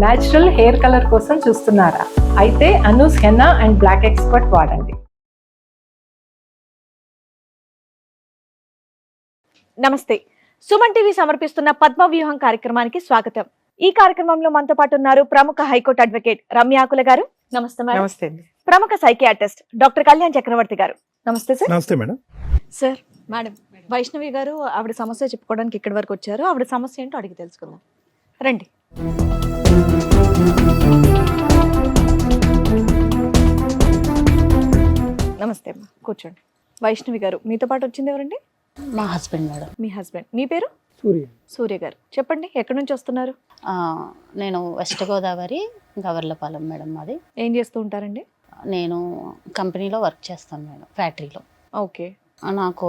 Natural hair colour కోసం చూస్తున్నారా? అయితే Anoos henna and black expert వాడండి. నమస్తే. సుమన్ టీవీ సమర్పిస్తున్న పద్మవ్యూహం కార్యక్రమానికి స్వాగతం. ఈ కార్యక్రమంలో మనతో పాటు ఉన్నారు ప్రముఖ హైకోర్టు అడ్వకేట్ రమ్యాకుల గారు. నమస్తే మేడం. నమస్తే. ప్రముఖ సైకియాట్రిస్ట్ డాక్టర్ కళ్యాణ్ చక్రవర్తి గారు. నమస్తే సార్. నమస్తే మేడం. సార్, మేడం వైష్ణవి గారు ఆవిడ సమస్య చెప్పుకోవడానికి ఇక్కడి వరకు వచ్చారు. ఆవిడ సమస్య ఏంటో అడిగి తెలుసుకుందాం. రండి. నమస్తే అమ్మా, కూర్చోండి. వైష్ణవి గారు, మీతో పాటు వచ్చింది ఎవరండి? మా హస్బెండ్ మేడం. మీ హస్బెండ్. మీ పేరు? సూర్య గారు. చెప్పండి, ఎక్కడి నుంచి వస్తున్నారు? నేను వెస్ట్ గోదావరి గవర్లపాలెం మేడం. మాది. ఏం చేస్తూ ఉంటారండి? నేను కంపెనీలో వర్క్ చేస్తాను మేడం, ఫ్యాక్టరీలో. ఓకే. నాకు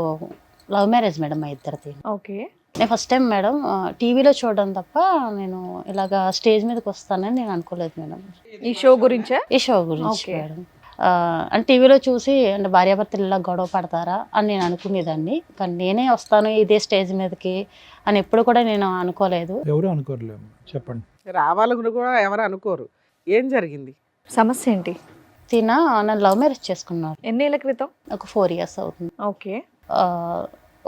లవ్ మ్యారేజ్ మేడం మా ఇద్దరిది. ఓకే. నేను ఫస్ట్ టైం మేడం టీవీలో చూడడం తప్ప నేను ఇలాగా స్టేజ్ మీదకి వస్తానని నేను అనుకోలేదు మేడం. ఈ షో గురించా? ఈ షో గురించి మేడం. అంటే టీవీలో చూసి అంటే భార్యాభర్తలు ఇలా గొడవ పడతారా అని నేను అనుకునేదాన్ని. కానీ నేనే వస్తాను ఇదే స్టేజ్ మీదకి అని ఎప్పుడు కూడా నేను అనుకోలేదు. ఎవరు అనుకోరలేము. చెప్పండి. రావాలని కూడా ఎవరు అనుకోరు. ఏం జరిగింది? సమస్య ఏంటి? నన్ను లవ్ మ్యారేజ్ చేసుకున్నాను. ఎన్నేళ్ల క్రితం? ఒక 4 years అవుతుంది. ఓకే.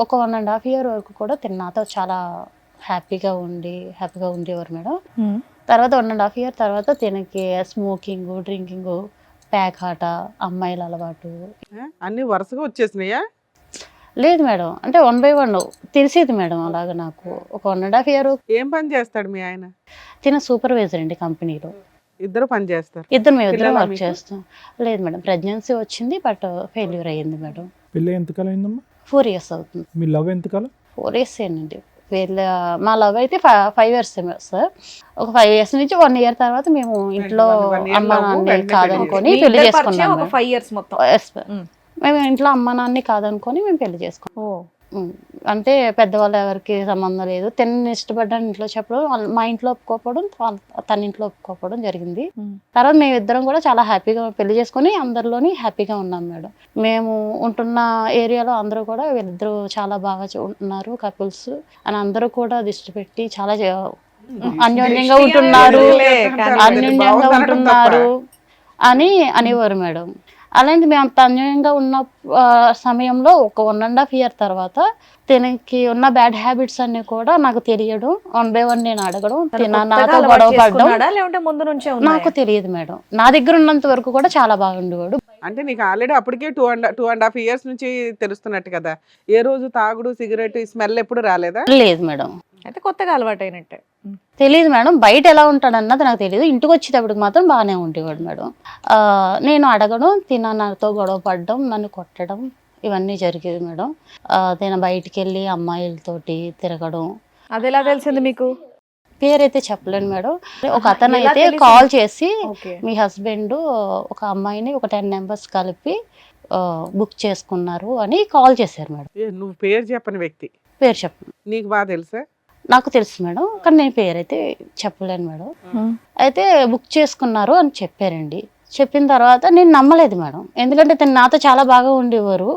ఒక 1.5 year వరకు కూడా నాతో చాలా హ్యాపీగా ఉండేవారు మేడం. తర్వాత 1.5 year తర్వాత తినకి స్మోకింగ్, డ్రింకింగ్, ప్యాక్ ఆట, అమ్మాయిల అలవాటు అన్ని వరుసగా వచ్చేసినాయా? లేదు మేడం, అంటే 1 by 1 తెలిసేది మేడం. అలాగా నాకు ఒక 1.5 year. ఏం పని చేస్తాడు మీ ఆయన? సూపర్వైజర్ అండి కంపెనీలో. ఇద్దరు పని చేస్తారు? మేము ఇద్దరం వర్క్ చేస్తాం. లేదు మేడం, ప్రెగ్నెన్సీ వచ్చింది బట్ ఫెయిల్యూర్ అయ్యింది మేడం. పెళ్ళి ఎంతకాలం అయిందమ్మా? 4 years అవుతుంది. మీ లవ్ ఎంతకాలం? 4 years ఏనండి. మా లవ్ అయితే 5 years సార్. ఒక 5 years నుంచి 1 year తర్వాత మేము ఇంట్లో అమ్మ నాన్న కాదనుకొని పెళ్లి చేసుకున్నాం. 5 years మొత్తం. మేము ఇంట్లో అమ్మ నాన్ని కాదనుకొని మేము పెళ్లి చేసుకున్నాం. అంటే పెద్దవాళ్ళు ఎవరికి సంబంధం లేదు. తిని ఇష్టపడ్డాను ఇంట్లో చెప్పడం, మా ఇంట్లో ఒప్పుకోకపోవడం, తన ఇంట్లో ఒప్పుకోకపోవడం జరిగింది. తర్వాత మేము ఇద్దరం కూడా చాలా హ్యాపీగా పెళ్లి చేసుకొని అందరిలోని హ్యాపీగా ఉన్నాం మేడం. మేము ఉంటున్న ఏరియాలో అందరూ కూడా వీళ్ళిద్దరూ చాలా బాగా ఉన్నారు కపుల్స్ అని అందరూ కూడా దృష్టి పెట్టి చాలా అన్యోన్యంగా ఉంటున్నారు అని అనేవారు మేడం. అలాంటి మేము అంత అన్యాయంగా ఉన్న సమయంలో ఒక 1.5 year తర్వాత తనకి ఉన్న బ్యాడ్ హ్యాబిట్స్ అన్ని కూడా నాకు తెలియడం, 1 by 1 నేను అడగడం, నాతో గొడవ పడడం నాకు తెలియదు మేడం. నా దగ్గర ఉన్నంత వరకు కూడా చాలా బాగుండేవాడు. అంటే నీకు ఆల్రెడీ అప్పటికే 2.5 years నుంచి తెలుస్తున్నట్టు కదా? ఏ రోజు తాగుడు, సిగరెట్ స్మెల్ ఎప్పుడు రాలేదా? లేదు మేడం. అయితే కొత్తగా అలవాటు అయినట్టే. తెలియదు మేడం, బయట ఎలా ఉంటాడన్నది నాకు తెలియదు. ఇంటికి వచ్చేటప్పటికి మాత్రం బాగానే ఉండేవాడు మేడం. నేను అడగడం, నాతో గొడవ పడడం, నన్ను కొట్టడం ఇవన్నీ జరిగేది మేడం. నేను బయటికి వెళ్ళి అమ్మాయిలతోటి తిరగడం. అది ఎలా తెలిసింది మీకు? పేరైతే చెప్పలేను మేడం. ఒక అతను అయితే కాల్ చేసి మీ హస్బెండ్ ఒక అమ్మాయిని ఒక 10 members కలిపి బుక్ చేసుకున్నారు అని కాల్ చేశారు మేడం. నువ్వు పేరు చెప్పని వ్యక్తి? పేరు చెప్పను. నీకు బాగా తెలుసా? నాకు తెలుసు మేడం, కానీ నేను పేరైతే చెప్పలేను మేడం. అయితే బుక్ చేసుకున్నారు అని చెప్పారండి. చెప్పిన తర్వాత నేను నమ్మలేదు మేడం, ఎందుకంటే తను నాతో చాలా బాగా ఉండేవారు.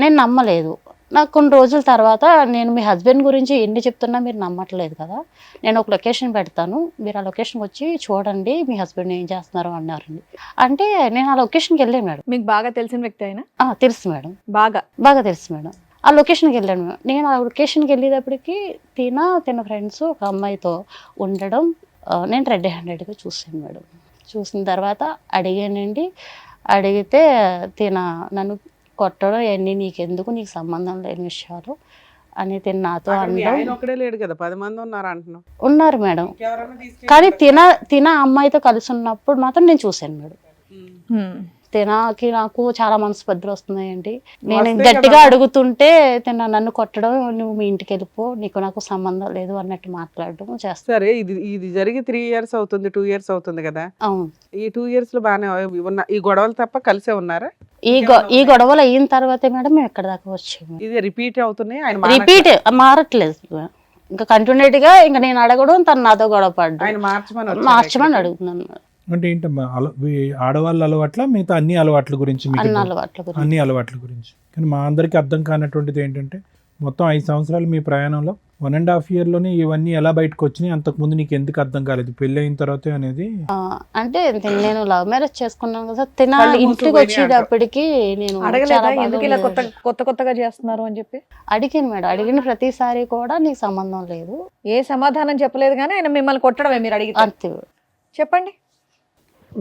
నేను నమ్మలేదు. నాకు కొన్ని రోజుల తర్వాత నేను మీ హస్బెండ్ గురించి ఎన్ని చెప్తున్నా మీరు నమ్మట్లేదు కదా, నేను ఒక లొకేషన్ పెడతాను, మీరు ఆ లొకేషన్కి వచ్చి చూడండి మీ హస్బెండ్ ఏం చేస్తున్నారు అన్నారండి. అంటే నేను ఆ లొకేషన్కి వెళ్ళాను మేడం. మీకు బాగా తెలిసిన వ్యక్తి అయినా? తెలుసు మేడం, బాగా తెలుసు మేడం. ఆ లొకేషన్కి వెళ్ళాను మేడం. నేను ఆ లొకేషన్కి వెళ్ళేటప్పటికి తన ఫ్రెండ్స్ ఒక అమ్మాయితో ఉండడం నేను రెడ్ హ్యాండెడ్గా చూసాను మేడం. చూసిన తర్వాత అడిగానండి. అడిగితే నన్ను కొట్టడం ఇవన్నీ నీకెందుకు, నీకు సంబంధం లేని విషయాలు అని నాతో ఉన్నారు మేడం. కానీ అమ్మాయితో కలిసి ఉన్నప్పుడు మాత్రం నేను చూశాను మేడం. నాకు చాలా మనస్పర్ధలు వస్తున్నాయండి. నేను గట్టిగా అడుగుతుంటే నన్ను కొట్టడం, నువ్వు మీ ఇంటికి వెళ్ళిపో, నాకు సంబంధం లేదు అన్నట్టు మాట్లాడడం చేస్తారు. ఇది జరిగి 3 years అవుతుంది, 2 years అవుతుంది కదా? అవును. ఈ 2 years లో బాగానే ఉన్న ఈ గొడవలు తప్ప కలిసే ఉన్నారా? ఈ గొడవలు అయిన తర్వాతే మేడం మేము ఎక్కడ దాకా వచ్చాము. ఇది రిపీట్ అవుతున్నాయి? రిపీట్ మారట్లేదు. ఇంకా కంటిన్యూటీ గా ఇంకా నేను అడగడం, తను నాతో గొడవ పడ్డం, మార్చమని అడుగుతున్నాను. అంటే ఏంటమ్మా ఆడవాళ్ళ అలవాట్ల మిగతా అన్ని అలవాట్ల గురించి? అన్ని అలవాట్ల గురించి. కానీ మా అందరికి అర్థం కానటువంటిది ఏంటంటే మొత్తం 5 సంవత్సరాలు మీ ప్రయాణంలో 1.5 year లోనే ఇవన్నీ ఎలా బయటకు వచ్చినాయి? అంతకుముందు నీకు ఎందుకు అర్థం కాలేదు పెళ్లి అయిన తర్వాత అనేది? అంటే నేను లవ్ మ్యారేజ్ చేసుకున్నాను కదా, తిన కళ్ళు మూసుకు ఇంటికి పోయినాయి వచ్చేటప్పటికి నేను అడగలేదా చాలా ఎందుకు ఇలా బాధపడ్డాను. కొత్తగా చేస్తున్నారు అని చెప్పి? అడిగాను మేడం, అడిగిన ప్రతిసారి కూడా నీకు సంబంధం లేదు ఏ సమాధానం చెప్పలేదు కానీ ఆయన మిమ్మల్ని కొట్టడమే మీరు అడిగితే. అంతే. చెప్పండి.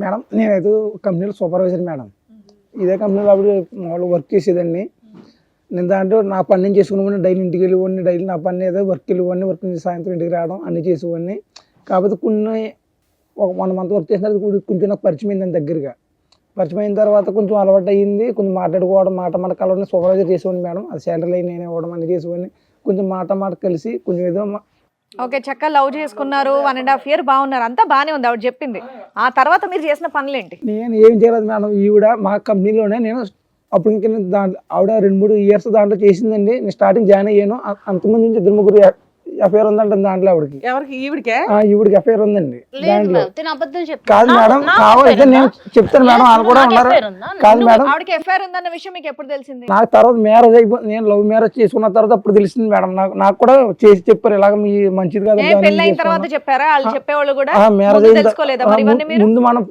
మేడం నేనైతే కంపెనీలో సూపర్వైజర్ మేడం. ఇదే కంపెనీలో అప్పుడు మామూలు వర్క్ చేసేదాన్ని. నేను దాంట్లో నా పని నేను చేసుకునేవాడిని, డైలీ ఇంటికి వెళ్ళేవాడిని, డైలీ నా పని ఏదో వర్క్ వెళ్ళేవాడిని, వర్క్ నుంచి సాయంత్రం ఇంటికి రావడం అన్నీ చేసేవాడిని. కాకపోతే కొన్ని ఒక 1 month వర్క్ చేసిన తర్వాత కొంచెం నాకు పరిచయం అయింది దగ్గరగా. పరిచయం అయిన తర్వాత కొంచెం అలవాటు అయ్యింది, కొంచెం మాట్లాడుకోవడం, మాట కలవడం. సూపర్వైజర్ చేసేవాడిని మేడం, అది శాలరీ నేను ఇవ్వడం అన్నీ చేసేవాడిని. కొంచెం మాట కలిసి కొంచెం ఏదో ఓకే, చక్కగా లవ్ చేసుకున్నారు, 1.5 year బాగున్నారు, అంతా బానే ఉంది ఆవిడ చెప్పింది. ఆ తర్వాత మీరు చేసిన పనులేంటి? నేను ఏం చేయలేదు మేడం. ఈవిడ మా కంపెనీలోనే నేను అప్పుడు ఇంకా దాంట్లో ఆవిడ 2-3 years దాంట్లో చేసిందండి. నేను స్టార్టింగ్ జాయిన్ అయ్యాను. అంతకుముందు నుంచి 2-3 ఎఫ్ఐఆర్ ఉందంట దాంట్లో ఆవిడకి. ఎవరికి? ఈవిడికే? ఈవిడికి ఎఫ్ఐఆర్ ఉందండి లేదు దాంట్లో. మేడం, తిన అబద్ధం చెప్తాను. కాదు మేడం, కావాలంటే నేను చెప్తాను మేడం, వాళ్ళు కూడా ఉన్నారు. కాదు మేడం, ఆవిడకి ఎఫ్ఐఆర్ ఉందన్న విషయం మీకు ఎప్పుడు తెలిసింది? నాకు తర్వాత మ్యారేజ్ అయిపోయింది. నేను లవ్ మ్యారేజ్ చేసుకున్న తర్వాత అప్పుడు తెలిసింది మేడం. నాకు కూడా చేసి చెప్పారు, ఇలాగ మీ మంచిది కదా పెళ్ళైన తర్వాత చెప్పారా? వాళ్ళు చెప్పేవాళ్ళు కూడా మ్యారేజ్ ముందు అయిన తెలుసుకోలేదా మరి ఇవన్నీ మీరు? ముందు మనం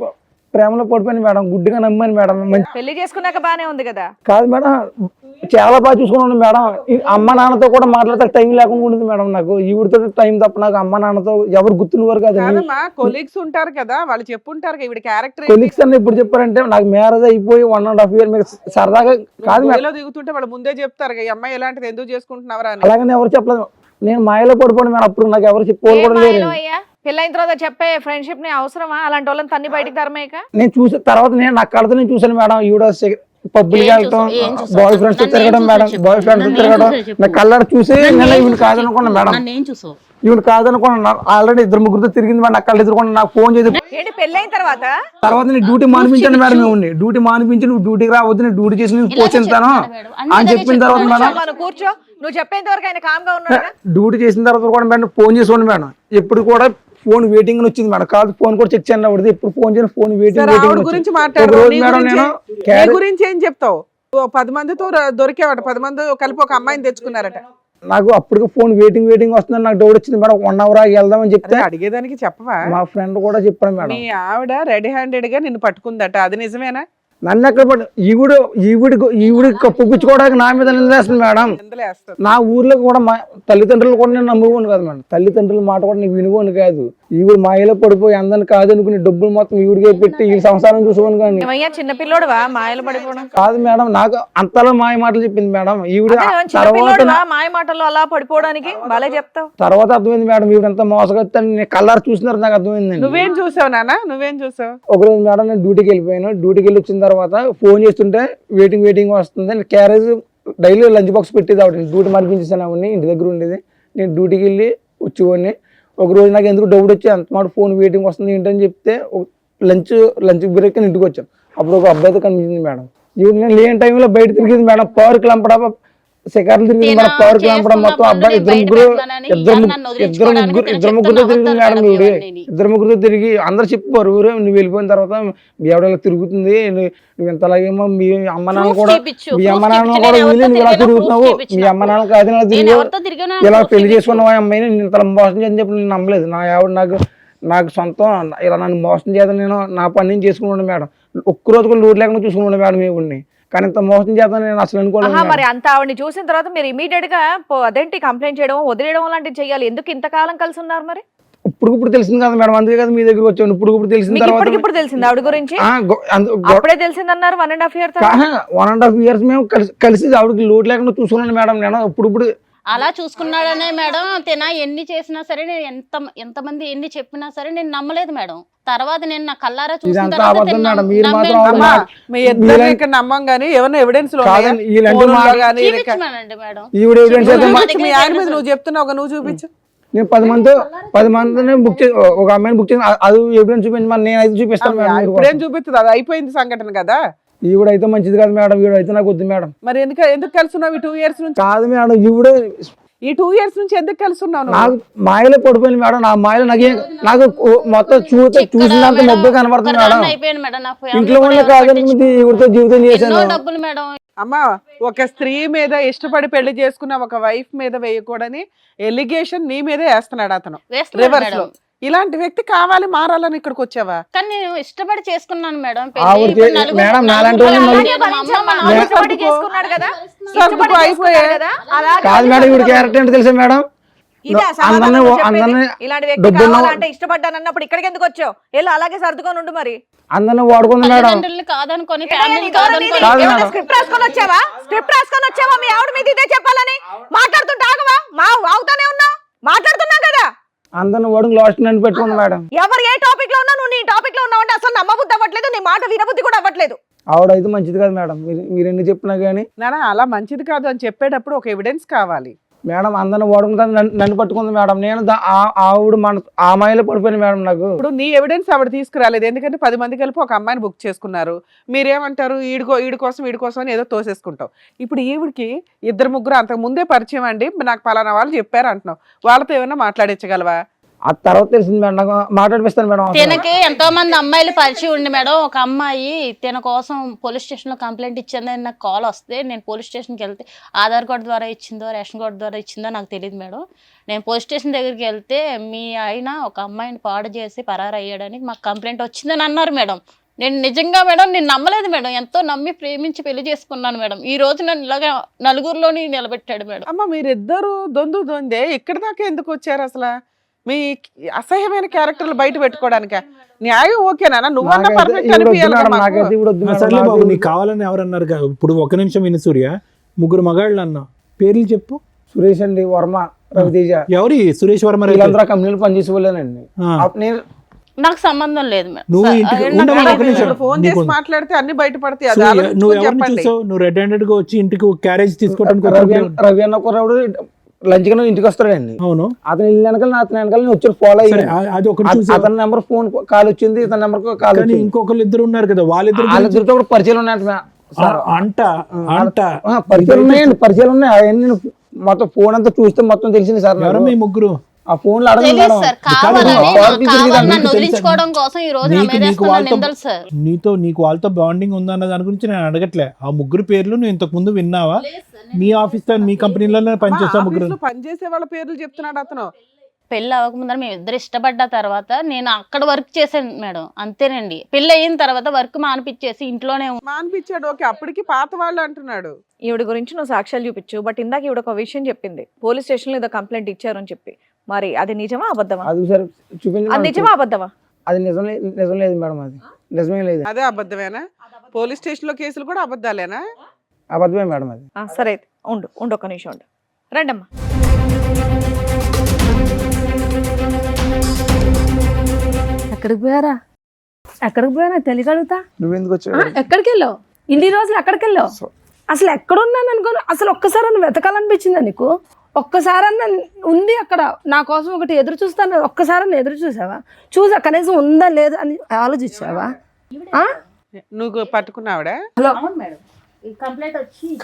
ప్రేమలో పడిపోయింది మేడం, గుడ్డిగా నమ్మాను మేడం. పెళ్లి చేసుకున్నాక బానే ఉంది కదా? కాదు మేడం, చాలా బాగా చూసుకున్నాను మేడం. అమ్మ నాన్నతో కూడా మాట్లాడితే టైం లేకుండా ఉంటుంది మేడం. నాకు ఈవిడితో టైం తప్ప నాకు అమ్మ నాన్నతో ఎవరు గుర్తున్నవారు కాదు. కాదమ్మా, కొలీగ్స్ ఉంటారు కదా, వాళ్ళు చెప్పుంటారు ఈవిడ క్యారెక్టర్ కొలీగ్స్ అన్న ఇప్పుడు చెప్పారంటే నాకు మ్యారేజ్ అయిపోయి 1.5 year మీకు సరదాగా కాదు మేడం. దిగుతుంటే వాళ్ళు ముందే చెప్తారు ఈ అమ్మాయి ఎలాంటిది, ఎందుకు చేసుకుంటున్నావరా అని. అలాగని ఎవరు చెప్పలేదు. నేను మాయలో పడిపోయాను మేడం. అప్పుడు నాకు ఎవరు చెప్పుకోవాలి కూడా లేదు. పెళ్ళైన తర్వాత చెప్పే ఫ్రెండ్షిప్ ని అవసరమా? అలాంటి వాళ్ళని తన్ని బయటికి తరమేక నేను చూసిన తర్వాత నా కళ్ళతో నేను చూసాను మేడం. ఈవిడ పబ్బులకి వెళ్తాం, బాయ్ ఫ్రెండ్స్ తిరగడం మేడం, బాయ్ ఫ్రెండ్స్ తిరగడం. నా కళ్ళ చూసి నేను ఈవిడ కాదనుకున్నా మేడం, ఈవిడ కాదనుకున్నా. ఆల్రెడీ 2-3 తిరిగింది మేడం. నా కళ్ళు ఎదుర్కొన్నా. నాకు ఫోన్ చేసి ఏంటి పెళ్ళైన తర్వాత నేను డ్యూటీ మానిపించాను మేడం. మేము డ్యూటీ మానిపించి నువ్వు డ్యూటీకి రావద్దు, నేను డ్యూటీ చేసి నేను పోషిస్తాను అని చెప్పిన తర్వాత మేడం, మనం కూర్చో, నువ్వు చెప్పేంత వరకు ఆయన కామ్ గా ఉన్నాడు. డ్యూటీ చేసిన తర్వాత కూడా మేడం ఫోన్ చేసుకోండి మేడం. ఎప్పుడు కూడా ఫోన్ వెయిటింగ్ వచ్చింది మేడం. కాదు ఫోన్ కూడా చెక్ చేయండి ఆవిడది. ఎప్పుడు ఫోన్ చేయను, ఫోన్ ఆవిడ గురించి మాట్లాడు. వెయిటింగ్. గురించి ఏం చెప్తావు? 10 మందితో దొరికేవాట, 10 మంది కలిపి ఒక అమ్మాయిని తెచ్చుకున్నారట. నాకు అప్పటికి ఫోన్ వెయిటింగ్ వస్తుందని నాకు డౌట్ వచ్చింది మేడం. 1 hour వెళ్దామని చెప్తే అడిగేదానికి చెప్పవా? మా ఫ్రెండ్ కూడా చెప్పాను మేడం. మీ ఆవిడ రెడీ హ్యాండెడ్ గా నిన్ను పట్టుకుందట, అది నిజమేనా? నన్ను ఎక్కడ పట్టు ఈవిడి కప్పుపించుకోవడానికి నా మీద నిందేస్తుంది మేడం. నా ఊర్లో కూడా మా తల్లిదండ్రులు కూడా నేను నమ్ముకోను కాదు మేడం. తల్లిదండ్రుల మాట కూడా నేను వినుకోను కాదు. ఈవిడ మాయలో పడిపోయి అందరిని కాదనుకుని డబ్బులు మొత్తం ఈవిడికే పెట్టి ఈ సంసారం చూసుకోను కానీ. చిన్న పిల్లోడువా మాయలు పడిపోవడం? కాదు మేడం, నాకు అంతలా మాయ మాటలు చెప్పింది మేడం ఈవిడ. తర్వాత మాయ మాటలు అలా పడిపోవడానికి బాలే చెప్తావు. తర్వాత అర్థమైంది మేడం, ఈవిడ ఎంత మోసగొచ్చని కళ్ళారు చూసినారు నాకు అర్థమైంది. నువ్వేం చూసావు నాన్న? నువ్వేం చూసావు? ఒకరోజు మేడం నేను డ్యూటీకి వెళ్ళిపోయాను. డ్యూటీకి వెళ్ళి వచ్చిన తర్వాత ఫోన్ చేస్తుంటే వెయిటింగ్ వస్తుంది. క్యారేజ్ డైలీ లంచ్ బాక్స్ పెట్టేది ఆవిడ. డ్యూటీ మరిపించేసాను ఆవిడని, ఇంటి దగ్గర ఉండేది. నేను డ్యూటీకి వెళ్ళి వచ్చేవాడిని. ఒకరోజు నాకు ఎందుకు డౌట్ వచ్చి అంత మాట ఫోన్ వెయిటింగ్ వస్తుంది ఏంటని చెప్తే లంచ్ బ్రేక్ ఇంటికి వచ్చాను. అప్పుడు ఒక అబ్బాయితో కనిపించింది మేడం. నేను లేని టైంలో బయట తిరిగింది మేడం. పార్క్ లంపడా శిఖర్లు తిరిగింది మేడం. పార్క్ లంపడం మొత్తం అబ్బాయి ఇద్దరు ముగ్గురుతో తిరిగింది మేడం. ఇద్దరు ముగ్గురుతో తిరిగి అందరు చెప్పారు, ఊరే నువ్వు వెళ్ళిపోయిన తర్వాత మీ ఆవిడ తిరుగుతుంది, నువ్వు ఎంతలాగేమో మీ అమ్మ నాన్న కూడా వదిలి నువ్వు ఇలా తిరుగుతున్నావు, మీ అమ్మ నాన్న కాదు ఇలా పెళ్లి చేసుకున్నావు ఆ అమ్మాయిని, నేను ఇంత మోసం చేయని చెప్పి నేను నమ్మలేదు. నా ఆవిడ నాకు సొంతం ఇలా నన్ను మోసం చేద్దాం, నేను నా పని నేను చేసుకున్నాను మేడం. ఒక్కరోజు కూడా లోటు లేకుండా చూసుకున్నాను మేడం ఈవిడ్ని. కానీ ఇంత మోసం చేద్దాం నేను అసలు అనుకోలేదు. మరి అంత ఆవిడని చూసిన తర్వాత మీరు ఇమీడియట్ గా అదేంటి కంప్లైంట్ చేయడం, వదిలేయడం లాంటివి చేయాలి. ఎందుకు ఇంతకాలం కలిసి ఉన్నారు మరి? ఇప్పుడు తెలిసింది కదా మేడం, అందుకే కదా మీ దగ్గర వచ్చాను. ఇప్పుడు తెలిసిన తర్వాత ఇప్పుడు తెలిసింది ఆవిడ గురించి? అప్పుడే తెలిసిందన్నారు 1.5 year? 1.5 years మేము కలిసి ఆవిడకి లోటు లేకుండా చూసుకున్నాను మేడం. నేను ఇప్పుడు అలా చూసుకున్నాడనే మేడం. తిన ఎన్ని చేసినా సరే, నేను ఎంతమంది ఎన్ని చెప్పినా సరే నేను నమ్మలేదు మేడం. తర్వాత నేను నా కల్లారా చూసిన తర్వాత నమ్మం గానీ ఏమన్నా ఎవిడెన్స్ మేడం. మీ ఆయన మీద నువ్వు చెప్తున్నావు, నువ్వు చూపించు. నేను 10 మందిని బుక్ చేసి ఒక అమ్మాయిని బుక్ చేసి అది ఎవిడెన్స్ చూపించి నేను అయితే చూపిస్తాను మేడం. ఇప్పుడేం చూపిస్తుంది? అది అయిపోయింది సంఘటన కదా. ఈవిడ అయితే మంచిది కాదు మేడం, ఈవిడ అయితే నాకు వద్దు మేడం. మరి ఎందుకు కలుసున్నావు ఈ 2 years నుంచి? కాదు మేడం, ఈవిడ ఈ 2 years నుంచి ఎందుకు కలుసున్నావు? నాకు మాయలో పడిపోయింది మేడం. నా మాయలో నాకు మొత్తం చూసినంత మొబ్బే కనబడుతుంది మేడం. ఇంట్లో ఉన్న కాదని ఈవిడతో జీవితం చేశాను. డబ్బులు మేడం అమ్మా ఒక స్త్రీ మీద ఇష్టపడి పెళ్లి చేసుకున్న ఒక వైఫ్ మీద వేయకూడని ఎలిగేషన్ నీ మీదే వేస్తున్నాడు అతను వేస్తున్నాడు రివర్స్ లో. మేడం. ఇలాంటి వ్యక్తి కావాలి మారాలని ఇక్కడికి వచ్చావా? కానీ నేను ఇష్టపడి చేసుకున్నాను మేడం ఆవిడ ఇప్పుడు నలుగురు- మేడం, నలుగురు నాలాంటి వాళ్ళు పిల్లలు మళ్ళీ- మా అమ్మ, మా నాన్న మే- ఇష్టపడి చేసుకున్నాడు కదా, సర్దుకు ఇష్టపడి అయిపోయా. చేసుకున్నాడు కదా, అలాగే కాదు మేడం, ఇవి క్యారెక్టర్ ఏంటో తెలుసా మేడం? ఇదా సమాధానం అందరినీ నువ్వు చెప్పేది? అందరినీ ఇలాంటి వ్యక్తి డబ్బున్న కావాలంటే ఇష్టపడ్డాను అన్నప్పుడు ఇక్కడికి ఎందుకు వచ్చావు? వెళ్ళు అలాగే సర్దుకొని ఉండు మరి. అందరినీ వాడుకుంది మేడం. తల్లిదండ్రుల్ని కాదనుకొని ఫ్యామిలీ కాదనుకొని కాదు మేడం. స్క్రిప్ట్ రాసుకొని వచ్చావా? స్క్రిప్ట్ రాసుకొని వచ్చావా? మీ ఆవిడ మీద ఇదే చెప్పాలని మాట్లాడుతుంటే ఆగవా? మా వాగుతానే ఉన్నావు, మాట్లాడుతున్నాం కదా. అందరిని వాడుకు లాస్ట్ నన్ను పెట్టుకుంది మేడం. ఎవరు ఏ టాపిక్ లో ఉన్నా నువ్వు నీ టాపిక్ లో ఉన్నావు అంటే అసలు నమ్మబుద్ధి అవ్వట్లేదు, నీ మాట వినబుద్ధి కూడా అవ్వట్లేదు. ఆవిడ అయితే మంచిది కాదు మేడం. మీరు ఎన్ని చెప్పినా కానీ నానా అలా మంచిది కాదు అని చెప్పేటప్పుడు ఒక ఎవిడెన్స్ కావాలి. మేడం అందరిని వాడుకుంటుంది, నన్ను పట్టుకుంది మేడం. నేను ఆవిడ మన ఆ అమ్మాయిలో పడిపోయింది మేడం నాకు. ఇప్పుడు నీ ఎవిడెన్స్ ఆవిడ తీసుకురాలేదు, ఎందుకంటే 10 మంది కలిపి ఒక అమ్మాయిని బుక్ చేసుకున్నారు. మీరేమంటారు, ఈడి కోసం అని ఏదో తోసేసుకుంటాం. ఇప్పుడు ఈవిడికి 2-3 అంతకు ముందే పరిచయం అండి, నాకు పలానా వాళ్ళు చెప్పారు అంటున్నావు, వాళ్ళతో ఏమైనా మాట్లాడించగలవా? ఆ తర్వాత తెలిసింది మేడం, నాకు మాట్లాడిపిస్తాను మేడం. అసలు. తనకి ఎంతో మంది అమ్మాయిలు పరిచయం ఉండి మేడం. ఒక అమ్మాయి తన కోసం పోలీస్ స్టేషన్ లో కంప్లైంట్ ఇచ్చిందని నాకు కాల్ వస్తే నేను పోలీస్ స్టేషన్కి వెళ్తే ఆధార్ కార్డు ద్వారా ఇచ్చిందో రేషన్ కార్డు ద్వారా ఇచ్చిందో నాకు తెలియదు మేడం. నేను పోలీస్ స్టేషన్ దగ్గరికి వెళ్తే మీ ఆయన ఒక అమ్మాయిని పాడు చేసి పరారు అయ్యాడని మాకు కంప్లైంట్ వచ్చిందని అన్నారు మేడం. నేను నిజంగా మేడం నేను నమ్మలేదు మేడం. ఎంతో నమ్మి ప్రేమించి పెళ్లి చేసుకున్నాను మేడం. ఈ రోజు నన్ను ఇలాగా నలుగురిలోని నిలబెట్టాడు మేడం. అమ్మ మీరిద్దరు దొందే ఇక్కడ దాకా ఎందుకు వచ్చారు అసలు? మీ అసహ్యమైన క్యారెక్టర్లు బయట పెట్టుకోవడానిక? న్యాయం ఓకేనా? నువ్వన్నా నాకైతే పర్ఫెక్ట్ ఈవిడ వద్దు అనిపించాలి మేడం, కదా నాకైతే మాకు. ఈవిడ వద్దు మేడం. సర్లే నాకు బాబు, ఈవిడ- నీకు కావాలని ఎవరు అన్నారు? ఇప్పుడు ఒక నిమిషం విను సూర్య, 3 మగాళ్ళు అన్నా, పేర్లు చెప్పు. సురేష్ అండి, వర్మ, రవితేజ, ఎవరి? సురేష్ వర్మ రైతు. వీళ్ళందరూ ఆ కంపెనీలో పనిచేసే వాళ్ళేనండి. ఆ. నేను నాకు సంబంధం లేదు మేడం. నువ్వు ఇంటికి నాకు ఉండమని మేడం, ఒక నిమిషం. ఇప్పుడు ఫోన్ చేసి నీకు- మాట్లాడితే అన్ని బయటపడతాయి, అది సూర్య, ఆలోచించుకొని నువ్వు ఎవరిని చెప్పండి. చూసావు? నువ్వు రెడ్ హ్యాండెడ్ గా వచ్చి ఇంటికి క్యారేజ్ తీసుకోవడానికి రవి అన్న కుర్రాడు లంచ్ కింద ఇంటికి వస్తాడండి. అవును అతను ఇల్లు వెనకాల అతని వెనకాల నేను వచ్చి ఫాలో సరే, అయ్యాను. అది ఒకటి చూసావు. అతని నెంబర్ ఫోన్ కాల్ వచ్చింది, ఇతని నెంబర్ కాల్ కానీ వచ్చింది. ఇంకొకళ్ళు ఇద్దరు ఉన్నారు కదా, వాళ్ళిద్దరు గురించి- వాళ్ళిద్దరితో కూడా పరిచయాలు ఉన్నాయంట సార్. అంట పరిచయాలు ఉన్నాయండి, పరిచయాలు ఉన్నాయి. అవన్నీ నేను మొత్తం ఫోన్ అంతా చూస్తే మొత్తం తెలిసింది సార్ నాకు. ఎవరో మీ ముగ్గురు ఆ ఫోన్ లో అడగండి తెలియదు మేడం. సార్. కాదు, కావాలని కాదు, కావాలని నన్ను నీకు వదిలించుకోవడం కోసం ఈ రోజు నా నీకు మీద వేసుకున్న వాళ్ళతో నిందలు సార్. నీకు వాళ్ళతో బాండింగ్ ఉందా అన్న దాని గురించి నేను అడగట్లే. ఆ ముగ్గురు పేర్లు నువ్వు ఇంతకు ముందు విన్నావా? మీ ఆఫీస్ మీ కంపెనీలోనే పనిచేస్తా ముగ్గురు. ఆఫీసులో పనిచేసే వాళ్ళ పేర్లు చెప్తున్నాడు అతను. పెళ్ళి అవ్వకముందర మేము ఇద్దరు ఇష్టపడ్డ తర్వాత నేను అక్కడ వర్క్ చేశాను మేడం, అంతేనండి. పెళ్ళి అయిన తర్వాత వర్క్ మానిపించేసి ఇంట్లోనే మానిపించాడు, ఓకే, అప్పటికి పాత వాళ్ళు అంటున్నాడు. ఈవిడ గురించి నువ్వు సాక్ష్యాలు చూపించు, బట్ ఇందాక ఈవిడ ఒక విషయం చెప్పింది, పోలీస్ స్టేషన్ లో ఏదో కంప్లైంట్ ఇచ్చారు అని చెప్పి. మరి అది నిజమా అబద్ధమా? అది సార్ చూపించి అది నిజమా అబద్ధమా? అది నిజం లేదు మేడం. అది నిజమే లేదు, అదే అబద్ధమేనా? పోలీస్ స్టేషన్ లో కేసులు కూడా అబద్ధాలేనా? అబద్ధమే మేడం. అది సరే అయితే ఉండు ఒక నిమిషం ఉండు. రండమ్మా. ఎక్కడికి పోయారా తెలియగలుగుతా? నువ్వెందుకు వచ్చావు? ఎక్కడికి వెళ్ళావు? ఇన్ని రోజులు ఎక్కడికి వెళ్ళావు? అసలు ఎక్కడున్నాను అనుకోను. అసలు ఒక్కసారి వెతకాలనిపించిందా నీకు? ఒక్కసారన్నా ఉంది అక్కడ నా కోసం ఒకటి ఎదురు చూస్తాను, ఒక్కసారన్నా ఎదురు చూసావా? చూసా కనీసం ఉందా లేదా అని ఆలోచించావా? నువ్వు పట్టుకున్నావిడా? హలో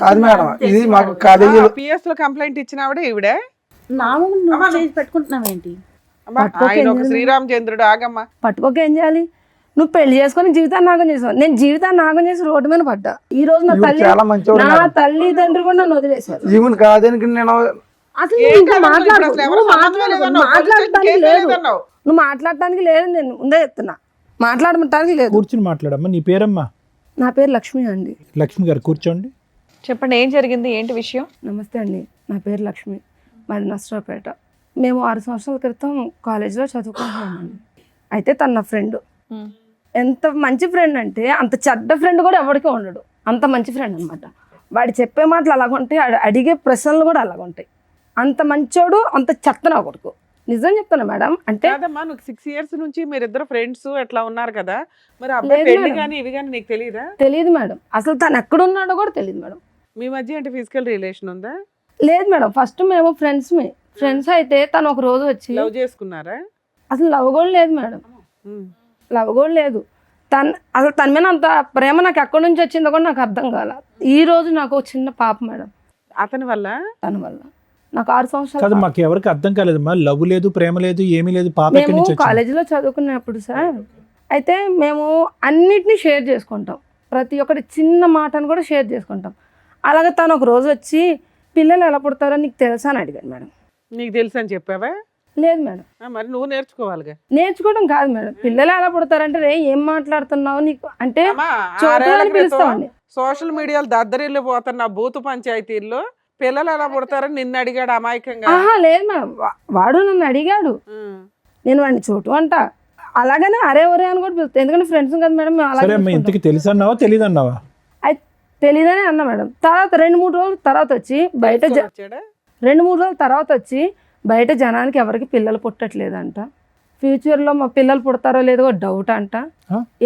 కాదు మేడం, ఇది మాకు కాలేజీలో పిఎస్ లో కంప్లైంట్ ఇచ్చినావిడే ఈవిడే? పెట్టుకుంటున్నావేంటి? అమ్మా, ఆయన ఒక శ్రీరామచంద్రుడు, ఆగమ్మా. పట్టుకోక ఏం చేయాలి? నువ్వు పెళ్లి చేసుకొని జీవితాన్ని నాగం చేసావు. నేను జీవితాన్ని నాగం చేసి రోడ్డు మీద పడ్డా. ఈ రోజు నా తల్లి చాలా మంచివాడు నా మేడం. తల్లిదండ్రులు కూడా నన్ను వదిలేశారు. ఈవెన్ కాదానికి నేను అసలు ఏం నువ్వు ఇంకా కాదు, మాట్లాడు. ఇప్పుడు అసలు ఎవరు నువ్వు సంబంధం లేదన్నావు, మాట్లాడటానికి కేసు లేదు. లేదన్నావు. నువ్వు మాట్లాడటానికి లేదు. నేను ముందే చెప్తున్నా, మాట్లాడటానికి లేదు. కూర్చుని మాట్లాడమ్మా. నీ పేరమ్మా? నా పేరు లక్ష్మి అండి. లక్ష్మి గారు కూర్చోండి. చెప్పండి, ఏం జరిగింది, ఏంటి విషయం? నమస్తే అండి, నా పేరు లక్ష్మి, మాది నర్సరావుపేట. మేము 6 సంవత్సరాల క్రితం కాలేజీలో చదువుకుంటున్నామండి. అయితే తన నా ఫ్రెండ్. ఎంత మంచి ఫ్రెండ్ అంటే అంత చెడ్డ ఫ్రెండ్ కూడా ఎవరికీ ఉండడు. అంత మంచి ఫ్రెండ్ అనమాట. వాడు చెప్పే మాటలు అలాగుంటాయి, అడిగే ప్రశ్నలు కూడా అలాగుంటాయి. అంత మంచోడు, అంత చెత్త నా కొడుకు. నిజం చెప్తాను మేడం. అంటే కాదమ్మా, నువ్వు 6 years నుంచి మీరిద్దరు ఫ్రెండ్స్ ఎట్లా ఉన్నారు కదా, మరి అబ్బాయి లేదు పెళ్లి మేడం. కానీ ఇవి కానీ నీకు తెలియదా? తెలియదు మేడం, అసలు తను ఎక్కడున్నాడో కూడా తెలియదు మేడం. మీ మధ్య అంటే ఫిజికల్ రిలేషన్ ఉందా? లేదు మేడం, ఫస్ట్ మేము ఫ్రెండ్స్ అయితే తను ఒక రోజు వచ్చి లవ్ చేసుకున్నారా? అసలు లవ్ కూడా లేదు మేడం, లవ్ కూడా లేదు. అసలు తన మీద అంత ప్రేమ నాకు ఎక్కడి నుంచి వచ్చిందో కూడా నాకు అర్థం కాల. ఈ రోజు నాకు ఒక చిన్న పాప మేడం అతని వల్ల. తన వల్ల నాకు 6 సంవత్సరాలు కాదు, పాప. మాకు ఎవరికి అర్థం కాలేదమ్మా. లవ్ లేదు, ప్రేమ లేదు, ఏమీ లేదు. పాప ఎక్కడి మేము నుంచి వచ్చింది? కాలేజీలో చదువుకున్నప్పుడు సార్, అయితే మేము అన్నిటినీ షేర్ చేసుకుంటాం. ప్రతి ఒక్కటి చిన్న మాటను కూడా షేర్ చేసుకుంటాం. అలాగే తను ఒక రోజు వచ్చి పిల్లలు ఎలా పుడతారో నీకు తెలుసా అని అడిగాడు మేడం. నీకు తెలుసు అని చెప్పావా? లేదు మేడం. మరి నువ్వు నేర్చుకోవాలిగా. నేర్చుకోవడం కాదు మేడం, పిల్లలు ఎలా పుడతారంటే రే ఏం మాట్లాడుతున్నావు నీకు అంటే అమ్మా, చూద్దామని 6 ఏళ్ల క్రితం పిలుస్తామండి. సోషల్ మీడియాలో దద్దరిల్లు పోతున్న బూతు పంచాయతీల్లో పిల్లలు ఎలా పుడతారని నిన్ను అడిగాడు అమాయకంగా. ఆహా లేదు మేడం, వాడు నన్ను అడిగాడు, నేను వాడిని చోటు అంట, అలాగనే అరే ఒరే అని కూడా పిలుస్తాను, ఎందుకంటే ఫ్రెండ్స్ కదా మేడం మేము సరే అమ్మ, అలాగే ఇంతకి తెలుసు అన్నావా తెలియదు అన్నావా? తెలియదని అన్నా మేడం. తర్వాత 2-3 రోజుల తర్వాత వచ్చి బయట వచ్చాడా? 2-3 రోజుల తర్వాత వచ్చి బయట జనానికి ఎవరికి పిల్లలు పుట్టట్లేదంట, ఫ్యూచర్లో మా పిల్లలు పుడతారో లేదో డౌట్ అంట,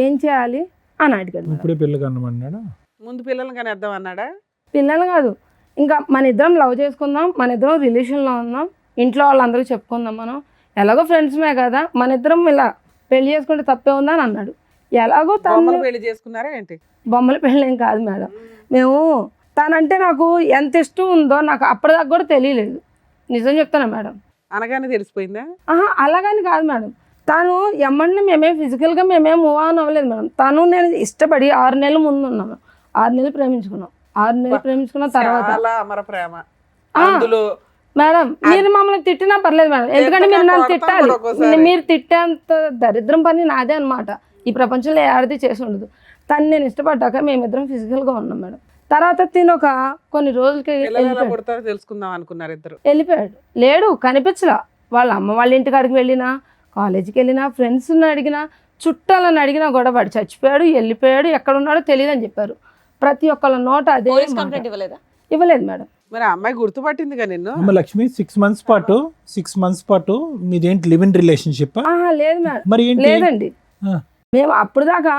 ఏం చేయాలి అని అడిగాడు మేడం. ఇప్పుడే పిల్లలు కన్నమన్నాడా? ముందు పిల్లలు కానీ వద్దాం అన్నాడా? పిల్లలు కాదు, ఇంకా మన ఇద్దరం లవ్ చేసుకుందాం, మన ఇద్దరం రిలేషన్లో ఉందాం, ఇంట్లో వాళ్ళందరూ చెప్పుకుందాం, మనం ఎలాగో ఫ్రెండ్స్మే కదా, మన ఇద్దరం ఇలా పెళ్లి చేసుకుంటే తప్పే ఉందా అని అన్నాడు. ఎలాగో తను పెళ్లి చేసుకున్నారా ఏంటి? బొమ్మల పెళ్ళి ఏం కాదు మేడం, మేము తనంటే నాకు ఎంత ఇష్టం ఉందో నాకు అప్పటిదాకా కూడా తెలియలేదు, నిజం చెప్తాను మేడం. అనగానే తెలిసిపోయిందా? ఆహా అలాగని కాదు మేడం, తను ఎమ్మడిని మేమే ఫిజికల్గా మేమేం మూవ్ ఆన్ అవ్వలేదు మేడం. తను నేను ఇష్టపడి 6 నెలల ముందు ఉన్నాము, 6 నెలలు ప్రేమించుకున్నాం, 6 నెలలు ప్రేమించుకున్న తర్వాత చాలా అమర ప్రేమ అందులో. మేడం మీరు మమ్మల్ని తిట్టినా పర్లేదు మేడం, ఎందుకంటే మీరు నన్ను తిట్టాలి, మీరు తిట్టేంత దరిద్రం పని నాదే అనమాట, ఈ ప్రపంచంలో ఏడాది చేసి ఉండదు. తను నేను ఇష్టపడ్డాక మేమిద్దరం ఫిజికల్గా ఉన్నాం మేడం. తర్వాత తిను ఒక కొన్ని రోజులకి తెలుసుకుందాం అనుకున్నారు ఇద్దరు. వెళ్ళిపోయాడు, లేడు, కనిపించలా. వాళ్ళ అమ్మ వాళ్ళ ఇంటికాడికి వెళ్ళినా, కాలేజీకి వెళ్ళినా, ఫ్రెండ్స్ని అడిగినా, చుట్టాలని అడిగినా కూడా వాడు చచ్చిపోయాడు, వెళ్ళిపోయాడు, ఎక్కడ ఉన్నాడో తెలియదు అని చెప్పారు. ప్రతి ఒక్కళ్ళ నోట అదే కంప్లైంట్ ఇవ్వలేదా? ఇవ్వలేదు మేడం. మరి ఆ అమ్మాయి గుర్తుపట్టిందిగా నిన్ను. అమ్మ లక్ష్మి 6 మంత్స్ పాటు మీదేంటి లివ్ ఇన్ రిలేషన్షిప్? ఆహా లేదు మేడం, మరి ఏంటి? లేదండి, మేము అప్పుడు దాకా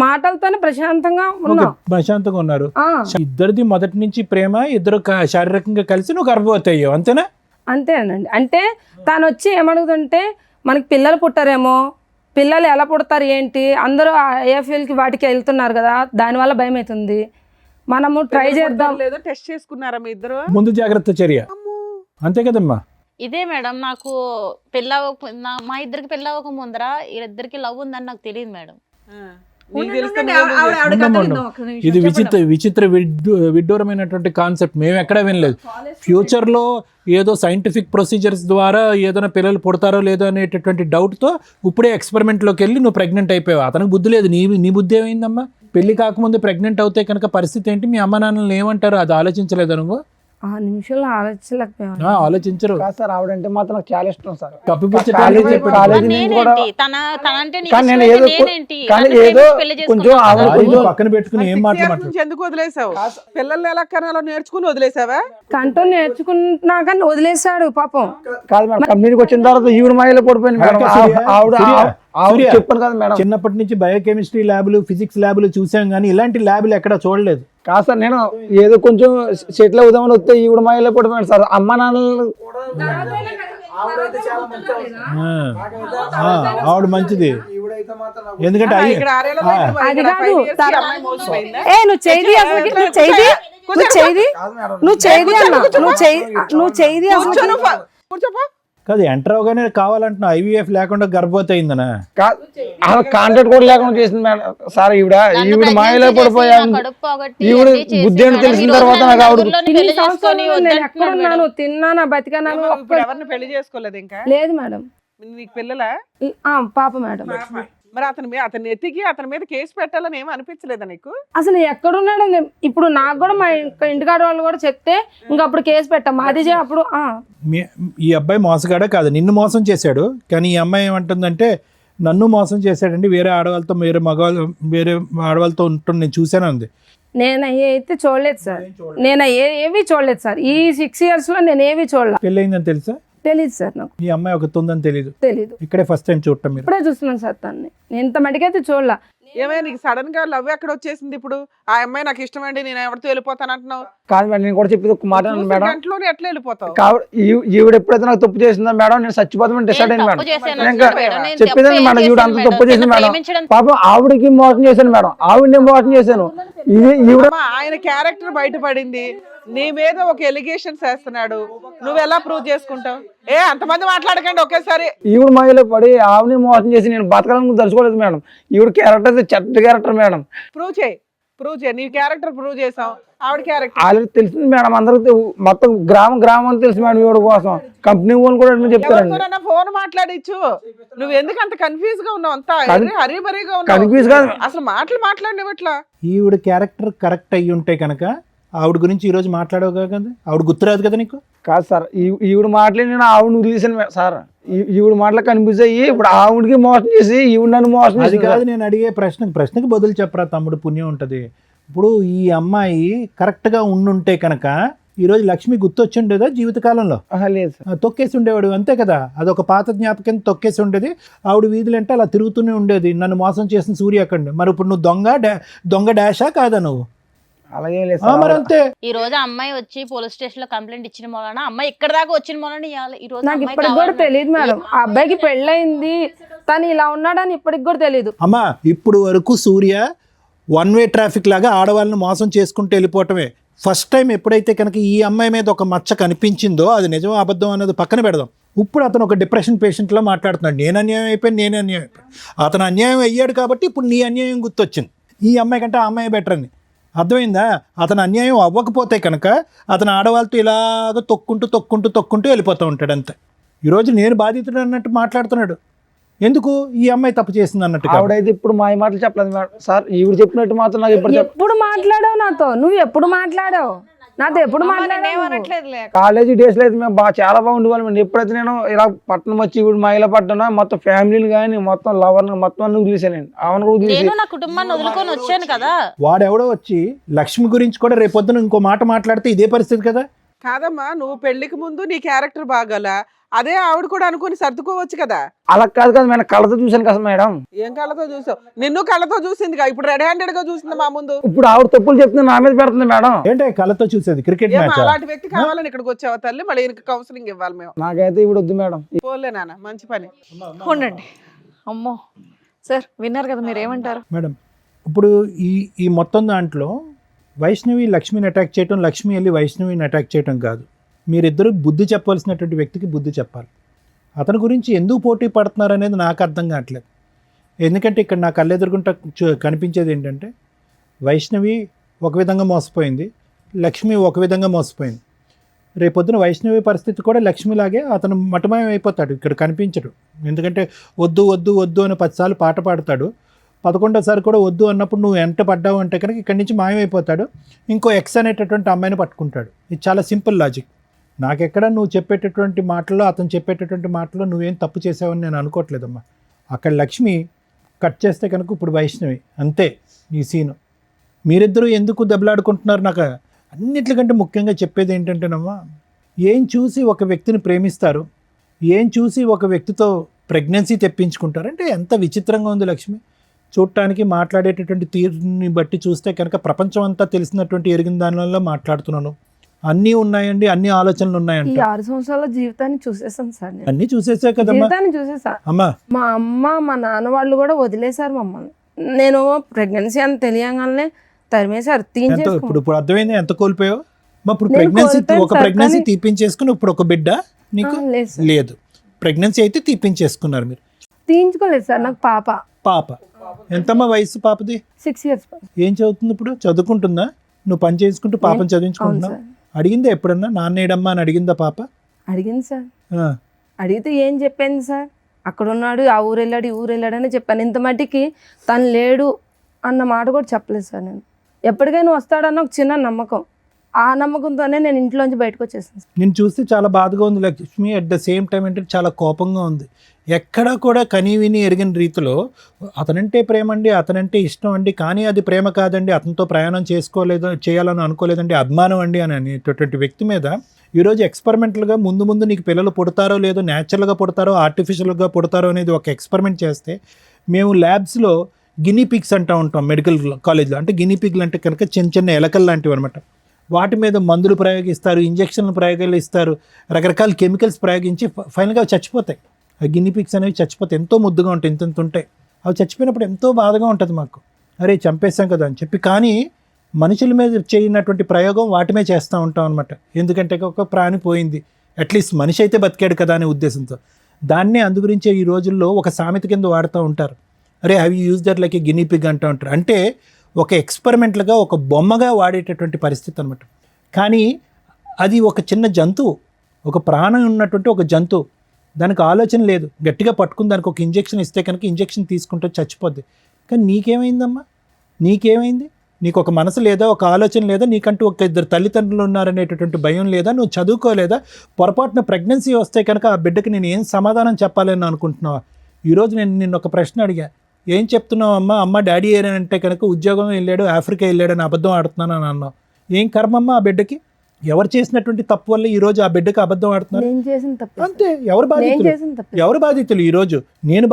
మాటలతోనే ప్రశాంతంగా ఉన్నాం. ప్రశాంతంగా ఉన్నారు. ఇద్దరిది మొదటి నుంచి ప్రేమ, ఇద్దరు శారీరకంగా కలిసి నువ్వు గర్భవతి అయ్యావు, అంతేనా? అంతేనండి. అంటే తను వచ్చి ఏమడుగుతుంటే మనకి పిల్లలు పుట్టారేమో, పిల్లలు ఎలా పుడతారు ఏంటి, అందరూ ఏఎఫ్ఎల్కి వాటికి వెళ్తున్నారు కదా, దానివల్ల భయం అవుతుంది, మనము ట్రై చేద్దాం. లేదో టెస్ట్ చేసుకున్నారా మీ ఇద్దరు? ముందు జాగ్రత్త చర్య, అంతే కదమ్మా. ఇదే మేడం, నాకు మా ఇద్దరికి పెళ్ళి అవ్వక ముందర వీళ్ళిద్దరికి లవ్ ఉందని నాకు తెలియదు మేడం. ఇది విచిత్ర విడ్డూరమైనటువంటి కాన్సెప్ట్, మేము ఎక్కడా వినలేదు. ఫ్యూచర్ లో ఏదో సైంటిఫిక్ ప్రొసీజర్స్ ద్వారా ఏదైనా పిల్లలు పుడతారో లేదో అనేటటువంటి డౌట్ తో ఇప్పుడే ఎక్స్పెరిమెంట్ లోకి వెళ్ళి నువ్వు ప్రెగ్నెంట్ అయిపోయావు. అతనికి బుద్ధి లేదు, నీ బుద్ధి ఏమైందమ్మా? పెళ్లి కాకముందు ప్రెగ్నెంట్ అవుతే కనుక పరిస్థితి ఏంటి? మీ అమ్మ నాన్నలు ఏమంటారు? అది ఆలోచించలేదు నువ్వు? ఆ నిమిషంలో ఆలోచించలేకపోయాను. ఆలోచించరు సార్. ఆవిడంటే మాత్రం నాకు చాలా ఇష్టం సార్. కప్పిపుచ్చి కాలేజీ నుంచి కూడా కానీ నేను ఏదో కొంచెం పక్కన పెట్టుకుని ఏం మాట్లాడుతున్నావు? ఎందుకు వదిలేసావు? పిల్లల్ని ఎలా కనాలో నేర్చుకుని వదిలేసావా? కంటూ నేర్చుకున్నాక వదిలేశాడు పాపం. కాదు మేడం, కంపెనీకి వచ్చిన తర్వాత ఈవిడ మాయలో పడిపోయింది మేడం. ఆవిడ చెప్పాను కదా మేడం, చిన్నప్పటి నుంచి బయోకెమిస్ట్రీ ల్యాబ్లు, ఫిజిక్స్ ల్యాబ్లు చూసాం కానీ ఇలాంటి ల్యాబ్లు ఎక్కడ చూడలేదు. కాదు సార్, నేను ఏదో కొంచెం సెటిల్ అవుదామని వస్తే ఈవిడ మాయలో పడిపోయాడు సార్. అమ్మ నాన్నలు ఆవిడ మంచిది, ఎందుకంటే అది కాదు. నువ్వు చేయి అసలు, నువ్వు చేయి అసలు కాదు. ఎంటర్ అవగానే కావాలంటున్నా ఐవీఎఫ్ లేకుండా గర్భవతి అయిందనా? కాంటాక్ట్ కూడా లేకుండా చేసింది మేడం సార్. ఈవిడ మాయలో పడిపోయాను. ఈవిడ బుద్ధి అని తెలిసిన తర్వాత నాకు ఆవిడ ఎక్కడున్నాను, తిన్నానా, బతికాను. ఎవరిని పెళ్లి చేసుకోలేదు ఇంకా? లేదు మేడం. నీకు పిల్లలా? పాప మేడం. మరి అతన్ని ఎత్తికి అతని మీద కేసు పెట్టాలని ఏమి అనిపించలేదా నీకు? అసలు ఎక్కడున్నాడు? ఇప్పుడు నాకు కూడా మా ఇంటికాడ వాళ్ళు కూడా చెప్తే ఇంకా అప్పుడు కేసు పెట్టాం. అది అప్పుడు ఈ అబ్బాయి మోసగాడే కాదు, నిన్ను మోసం చేశాడు. కానీ ఈ అమ్మాయి ఏమంటుందంటే నన్ను మోసం చేశాడండి, వేరే ఆడవాళ్ళతో వేరే ఆడవాళ్ళతో ఉంటుంది, నేను చూసాను అంది. నేను అయితే చూడలేదు సార్, నేను ఏవి చూడలేదు సార్. ఈ 6 years లో నేను ఏవి చూడలేదు. పెళ్ళయిందని తెలుసా? తెలీదు సార్ నాకు. ఈ అమ్మాయి ఒక ఉందని తెలీదు? ఇక్కడే ఫస్ట్ టైం చూడటం? మీరు ఇప్పుడే చూస్తున్నాను సార్ తన్ని, నేను ఇంత మటుకైతే చూడలా. ఏమైనా నీకు సడన్ గా లవ్ ఎక్కడ వచ్చేసింది? ఇప్పుడు ఆ అమ్మాయి నాకు ఇష్టమండి, నేను ఎవరితో వెళ్ళిపోతాను అంటున్నావు. కాదు మేడం, నేను కూడా చెప్పేది ఒక మాట మేడం. గంటలోనే ఎట్లా వెళ్ళిపోతావు? ఈవిడ ఎప్పుడైతే నాకు తప్పు చేసిందో మేడం, నేను చచ్చిపోతామని డిసైడ్ అయింది మేడం. చెప్పేదండి మేడం, ఈవిడ అంత తప్పు చేసింది మేడం. పాపం ఆవిడకి మోసం చేశాను మేడం, ఆవిడని మోసం చేశాను. ఆయన క్యారెక్టర్ బయటపడింది, నీ మీద ఒక ఎలిగేషన్స్ వేస్తున్నాడు, నువ్వు ఎలా ప్రూవ్ చేసుకుంటావు? అంతమంది మాట్లాడకండి ఒకేసారి. ఈవిడ మాయలో పడి ఆవిడని మోసం చేసి నేను బతకాలని తలుచుకోలేదు మేడం. ఈవిడ క్యారెక్టర్ చెడ్డ క్యారెక్టర్ మేడం. ప్రూవ్ చేయి. ప్రూవ్ చేయ, నీ క్యారెక్టర్ ప్రూవ్ చేసాం, ఆవిడ క్యారెక్టర్ ఆల్రెడీ తెలిసింది మేడం, అందరికి మొత్తం గ్రామం అని తెలుసు మేడం ఈవిడ కోసం. కంపెనీ వాళ్ళు కూడా అట్లా చెప్తారండి. ఎవరితోనైనా ఫోన్ మాట్లాడిచ్చు, నువ్వు ఎందుకు అంత కన్ఫ్యూజ్ గా ఉన్నావు, అంత హరీబరీగా ఉన్నావు, కన్ఫ్యూజ్ కాదు, అసలు మాట్లాడినవట్లా. ఈవిడ క్యారెక్టర్ కరెక్ట్ అయ్యి ఉంటే కనుక ఆవిడ గురించి ఈరోజు మాట్లాడవు కదా, ఆవిడ గుర్తురాదు కదా నీకు. కాదు సార్, ఈవిడ మాటలు నేను ఆవిడని వదిలేసాను సార్. ఈవిడ మాటలు కన్ఫ్యూజ్ అయ్యి ఇప్పుడు ఆవిడకి మోసం చేసి ఈవిడ నన్ను మోసం అది చేసి. కాదు నేను అడిగే ప్రశ్నకి బదులు చెప్పరా తమ్ముడు, పుణ్యం ఉంటుంది. ఇప్పుడు ఈ అమ్మాయి కరెక్ట్గా ఉండుంటే కనుక ఈరోజు లక్ష్మి గుర్తొచ్చి ఉండేదా జీవితకాలంలో? లేదు సార్, తొక్కేసి ఉండేవాడు అంతే కదా, అదొక పాత జ్ఞాపకం, తొక్కేసి ఉండేది. ఆవిడ వీధులంటే అలా తిరుగుతూనే ఉండేది, నన్ను మోసం చేసిన సూర్య అక్కడ. మరి ఇప్పుడు నువ్వు దొంగ డాషా కాదా నువ్వు? అలాగే లేదు ఆ, మరి అంతే. ఈ రోజు అమ్మాయి వచ్చి పోలీస్ స్టేషన్ లో కంప్లైంట్ ఇచ్చిన మూలన అమ్మాయి ఇక్కడ దాకా వచ్చిన మూలన ఈ రోజు నాకు అమ్మాయి ఇప్పటికి కూడా కావాలన్నా- తెలియదు మేడం, ఆ అబ్బాయికి పెళ్ళయింది, తను ఇలా ఉన్నాడని ఇప్పటికి కూడా తెలియదు. అమ్మా ఇప్పుడు వరకు సూర్య వన్ వే ట్రాఫిక్ లాగా ఆడవాళ్ళని మోసం చేసుకుంటూ వెళ్ళిపోవటమే. ఫస్ట్ టైం ఎప్పుడైతే కనుక ఈ అమ్మాయి మీద ఒక మచ్చ కనిపించిందో, అది నిజం అబద్ధం అన్నది పక్కన పెడదాం. ఇప్పుడు అతను ఒక డిప్రెషన్ పేషెంట్లా మాట్లాడుతున్నాడు, నేను అన్యాయం అయిపోయాను. అతను అన్యాయం అయ్యాడు కాబట్టి ఇప్పుడు నీ అన్యాయం గుర్తొచ్చింది. ఈ అమ్మాయి కంటే ఆ అమ్మాయి బెటర్ అని అర్థమైందా? అతను అన్యాయం అవ్వకపోతే కనుక అతను ఆడవాళ్ళతో ఇలాగ తొక్కుంటూ వెళ్ళిపోతూ ఉంటాడు అంతే. ఈరోజు నేను బాధితుడు అన్నట్టు మాట్లాడుతున్నాడు. ఎందుకు? ఈ అమ్మాయి తప్పు చేసింది అన్నట్టు. ఆవిడైతే ఇప్పుడు మా మాటలు చెప్పలేదు మేడం సార్. ఈవిడ చెప్పినట్టు మాత్రం నాకు ఎప్పుడు మాట్లాడావు నాతో? నువ్వు ఎప్పుడు మాట్లాడావు నాతో? ఎప్పుడు మాట్లాడావు? ఏమనట్లేదులే. కాలేజీ డేస్ లో అయితే మేము చాలా బాగుండేవాళ్ళం. ఎప్పుడైతే నేను ఇలా పట్టణం వచ్చి ఇప్పుడు మహిళ పట్టణం మొత్తం ఫ్యామిలీని కానీ మొత్తం లవర్ మొత్తం అన్ని వదిలేసానండి. ఆమెను వదిలేసి నేను నా కుటుంబాన్ని వదులుకొని వచ్చాను కదా. వాడెవడో వచ్చి లక్ష్మి గురించి కూడా రేపొద్దున ఇంకో మాట మాట్లాడితే ఇదే పరిస్థితి కదా. కాదమ్మా, నువ్వు పెళ్లికి ముందు నీ క్యారెక్టర్ బాగాల, అదే ఆవిడ కూడా అనుకుని సర్దుకోవచ్చు కదా. అలా కాదు కదా మేడం, కళ్ళతో చూసాను కదా మేడం. ఏం కళ్ళతో చూసావు? నిన్ను కళ్ళతో చూసింది, ఇప్పుడు రెడ్ హ్యాండెడ్ గా చూసింది మా ముందు. ఇప్పుడు ఆవిడ తప్పులు చెప్తుంది నా మీద పెడుతుంది మేడం. ఏంటంటే కళ్ళతో చూసేది క్రికెట్ ఏమో మ్యాచ్. అలాంటి వ్యక్తి కావాలని ఇక్కడికి వచ్చావా తల్లి? మళ్ళీ ఈయనకి కౌన్సిలింగ్ ఇవ్వాలి మేము. నాకైతే ఇప్పుడు వద్దు మేడం. పోలే నాన్న, మంచి పని. ఉండండి. అమ్మో సార్, విన్నారు కదా, మీరు ఏమంటారు? మేడం ఇప్పుడు ఈ మొత్తం దాంట్లో వైష్ణవి లక్ష్మిని అటాక్ చేయటం, లక్ష్మి వెళ్ళి వైష్ణవిని అటాక్ చేయటం కాదు. మీరిద్దరూ బుద్ధి చెప్పవలసినటువంటి వ్యక్తికి బుద్ధి చెప్పాలి. అతని గురించి ఎందుకు పోటీ పడుతున్నారు అనేది నాకు అర్థం కావట్లేదు. ఎందుకంటే ఇక్కడ నాకు కళ్ళెదురుగుంట కనిపించేది ఏంటంటే వైష్ణవి ఒక విధంగా మోసపోయింది, లక్ష్మి ఒక విధంగా మోసపోయింది. రేపొద్దున వైష్ణవి పరిస్థితి కూడా లక్ష్మిలాగే అతను మటమయం అయిపోతాడు, ఇక్కడ కనిపించడు. ఎందుకంటే వద్దు వద్దు వద్దు అని 10 సార్లు పాట పాడతాడు, 11వ కూడా వద్దు అన్నప్పుడు నువ్వు ఎంత పడ్డావు అంటే కనుక ఇక్కడి నుంచి మాయమైపోతాడు, ఇంకో ఎక్స్ అనేటటువంటి అమ్మాయిని పట్టుకుంటాడు. ఇది చాలా సింపుల్ లాజిక్. నాకెక్కడ నువ్వు చెప్పేటటువంటి మాటల్లో, అతను చెప్పేటటువంటి మాటల్లో నువ్వేం తప్పు చేసావని నేను అనుకోవట్లేదమ్మా. అక్కడ లక్ష్మి కట్ చేస్తే కనుక ఇప్పుడు వైష్ణవి, అంతే ఈ సీను. మీరిద్దరూ ఎందుకు దెబ్బలాడుకుంటున్నారు? నాకు అన్నిటికంటే ముఖ్యంగా చెప్పేది ఏంటంటేనమ్మా, ఏం చూసి ఒక వ్యక్తిని ప్రేమిస్తారు, ఏం చూసి ఒక వ్యక్తితో ప్రెగ్నెన్సీ తెప్పించుకుంటారు అంటే ఎంత విచిత్రంగా ఉంది లక్ష్మి. చూడటానికి మాట్లాడేటటువంటి తీరుని బట్టి చూస్తే కనుక ప్రపంచం అంతా తెలిసినటువంటి ఎరిగిన దానివల్ల మాట్లాడుతున్నాను. అన్నీ ఉన్నాయండి, అన్ని ఆలోచనలు ఈ ఉన్నాయంట. 6 సంవత్సరాల జీవితాన్ని చూసేసాను సార్ నేను. అన్నీ చూసేసా కదమ్మా. జీవితాన్ని చూసేసా. అమ్మా మా అమ్మ మా నాన్న వాళ్ళు కూడా వదిలేశారు మమ్మల్ని. నేను ప్రెగ్నెన్సీ అని తెలియగానే తరిమేశారు, ఎంత తీయించేసుకున్నాను. ఇప్పుడు అర్థమైంది ఎంత కోల్పోయావు. ఇప్పుడు నేను ప్రెగ్నెన్సీ కోల్పోయాను ఒక సార్, ప్రెగ్నెన్సీ కానీ- తీపించేసుకుని ఇప్పుడు ఒక బిడ్డ నీకు లేదు సార్, లేదు. ప్రెగ్నెన్సీ అయితే తీపించేసుకున్నారు మీరు. తీయించుకోలేదు సార్. నాకు పాప ఎంతమ్మా వయసు పాపది? 6 years. ఏం చదువుతుంది ఇప్పుడు? చదువుకుంటుందా? నువ్వు పని చేసుకుంటూ పాపను అవును చదివించుకుంటున్నావు? సార్. అడిగిందా ఎప్పుడన్నా నాన్నేడమ్మా అని అడిగిందా పాప? అడిగింది సార్. ఆ, అడిగితే ఏం చెప్పింది సార్, అక్కడ ఉన్నాడు, ఆ ఊరు వెళ్ళాడు, ఈ ఊరు వెళ్ళాడు అని చెప్పాను. ఇంత మట్టికి తను లేడు అన్న మాట కూడా చెప్పలేదు సార్. నేను ఎప్పటికైనా వస్తాడన్న ఒక చిన్న నమ్మకం, ఆ నమ్మకంతోనే నేను ఇంట్లోంచి బయటకు వచ్చేసాను సార్. నేను చూస్తే చాలా బాధగా ఉంది Lakshmi. At the same time అంటే చాలా కోపంగా ఉంది. ఎక్కడా కూడా కనీవిని ఎరిగిన రీతిలో అతనంటే ప్రేమ అండి, అతనంటే ఇష్టం అండి, కానీ అది ప్రేమ కాదండి, అతనితో ప్రయాణం చేయాలని అనుకోలేదండి, అభిమానం అండి అని అనేటటువంటి వ్యక్తి మీద ఈరోజు ఎక్స్పెరిమెంటల్గా ముందు నీకు పిల్లలు పుడతారో లేదో, న్యాచురల్గా పుడతారో ఆర్టిఫిషియల్గా పుడతారో అనేది ఒక ఎక్స్పెరిమెంట్ చేస్తే, మేము ల్యాబ్స్లో గినీ పిగ్స్ అంటూ ఉంటాం మెడికల్ కాలేజ్లో. అంటే గినీ పిగ్లు అంటే కనుక చిన్న ఎలకలు లాంటివి అనమాట. వాటి మీద మందులు ప్రయోగిస్తారు, ఇంజక్షన్లు ప్రయోగాలు ఇస్తారు, రకరకాల కెమికల్స్ ప్రయోగించి ఫైనల్గా అవి చచ్చిపోతాయి. ఆ గినీ పిగ్స్ అనేవి చచ్చిపోతాయి, ఎంతో ముద్దుగా ఉంటాయి, ఇంత ఉంటాయి. అవి చచ్చిపోయినప్పుడు ఎంతో బాధగా ఉంటుంది మాకు, అరే చంపేస్తాం కదా అని చెప్పి. కానీ మనుషుల మీద చేయనటువంటి ప్రయోగం వాటి మీద చేస్తూ ఉంటాం అనమాట. ఎందుకంటే ఒక ప్రాణి పోయింది, అట్లీస్ట్ మనిషి అయితే బతికాడు కదా అనే ఉద్దేశంతో. దాన్నే అందుగురించే ఈ రోజుల్లో ఒక సామెత కింద వాడుతూ ఉంటారు, అరే have you use that like a guinea pig అంటూ ఉంటారు. అంటే ఒక ఎక్స్పెరిమెంట్లుగా ఒక బొమ్మగా వాడేటటువంటి పరిస్థితి అనమాట. కానీ అది ఒక చిన్న జంతువు, ఒక ప్రాణం ఉన్నటువంటి ఒక జంతువు, దానికి ఆలోచన లేదు. గట్టిగా పట్టుకుని దానికి ఒక ఇంజెక్షన్ ఇస్తే కనుక ఇంజెక్షన్ తీసుకుంటే చచ్చిపోద్ది. కానీ నీకేమైందమ్మా? నీకేమైంది? నీకు ఒక మనసు లేదా, ఒక ఆలోచన లేదా, నీకంటూ ఒక ఇద్దరు తల్లిదండ్రులు ఉన్నారనేటటువంటి భయం లేదా, నువ్వు చదువుకోలేదా? పొరపాటున ప్రెగ్నెన్సీ వస్తే కనుక ఆ బిడ్డకి నేను ఏం సమాధానం చెప్పాలని అనుకుంటున్నావా? ఈరోజు నేను నిన్ను ఒక ప్రశ్న అడిగా, ఏం చెప్తున్నావు అమ్మ డాడీ ఏనంటే కనుక ఉద్యోగం వెళ్ళాడు, ఆఫ్రికా వెళ్ళాడని అబద్ధం ఆడుతున్నాను అని అన్నావు. ఏం కర్మమ్మ ఆ బిడ్డకి? ఎవరు చేసినటువంటి తప్పు వల్ల ఈరోజు ఆ బిడ్డకి అబద్ధం ఆడుతున్నారు? నేను చేసిన తప్పు. అంతే. ఎవరు బాధితులు? చేసిన తప్పు. ఎవరు బాధితులు? ఈరోజు నేను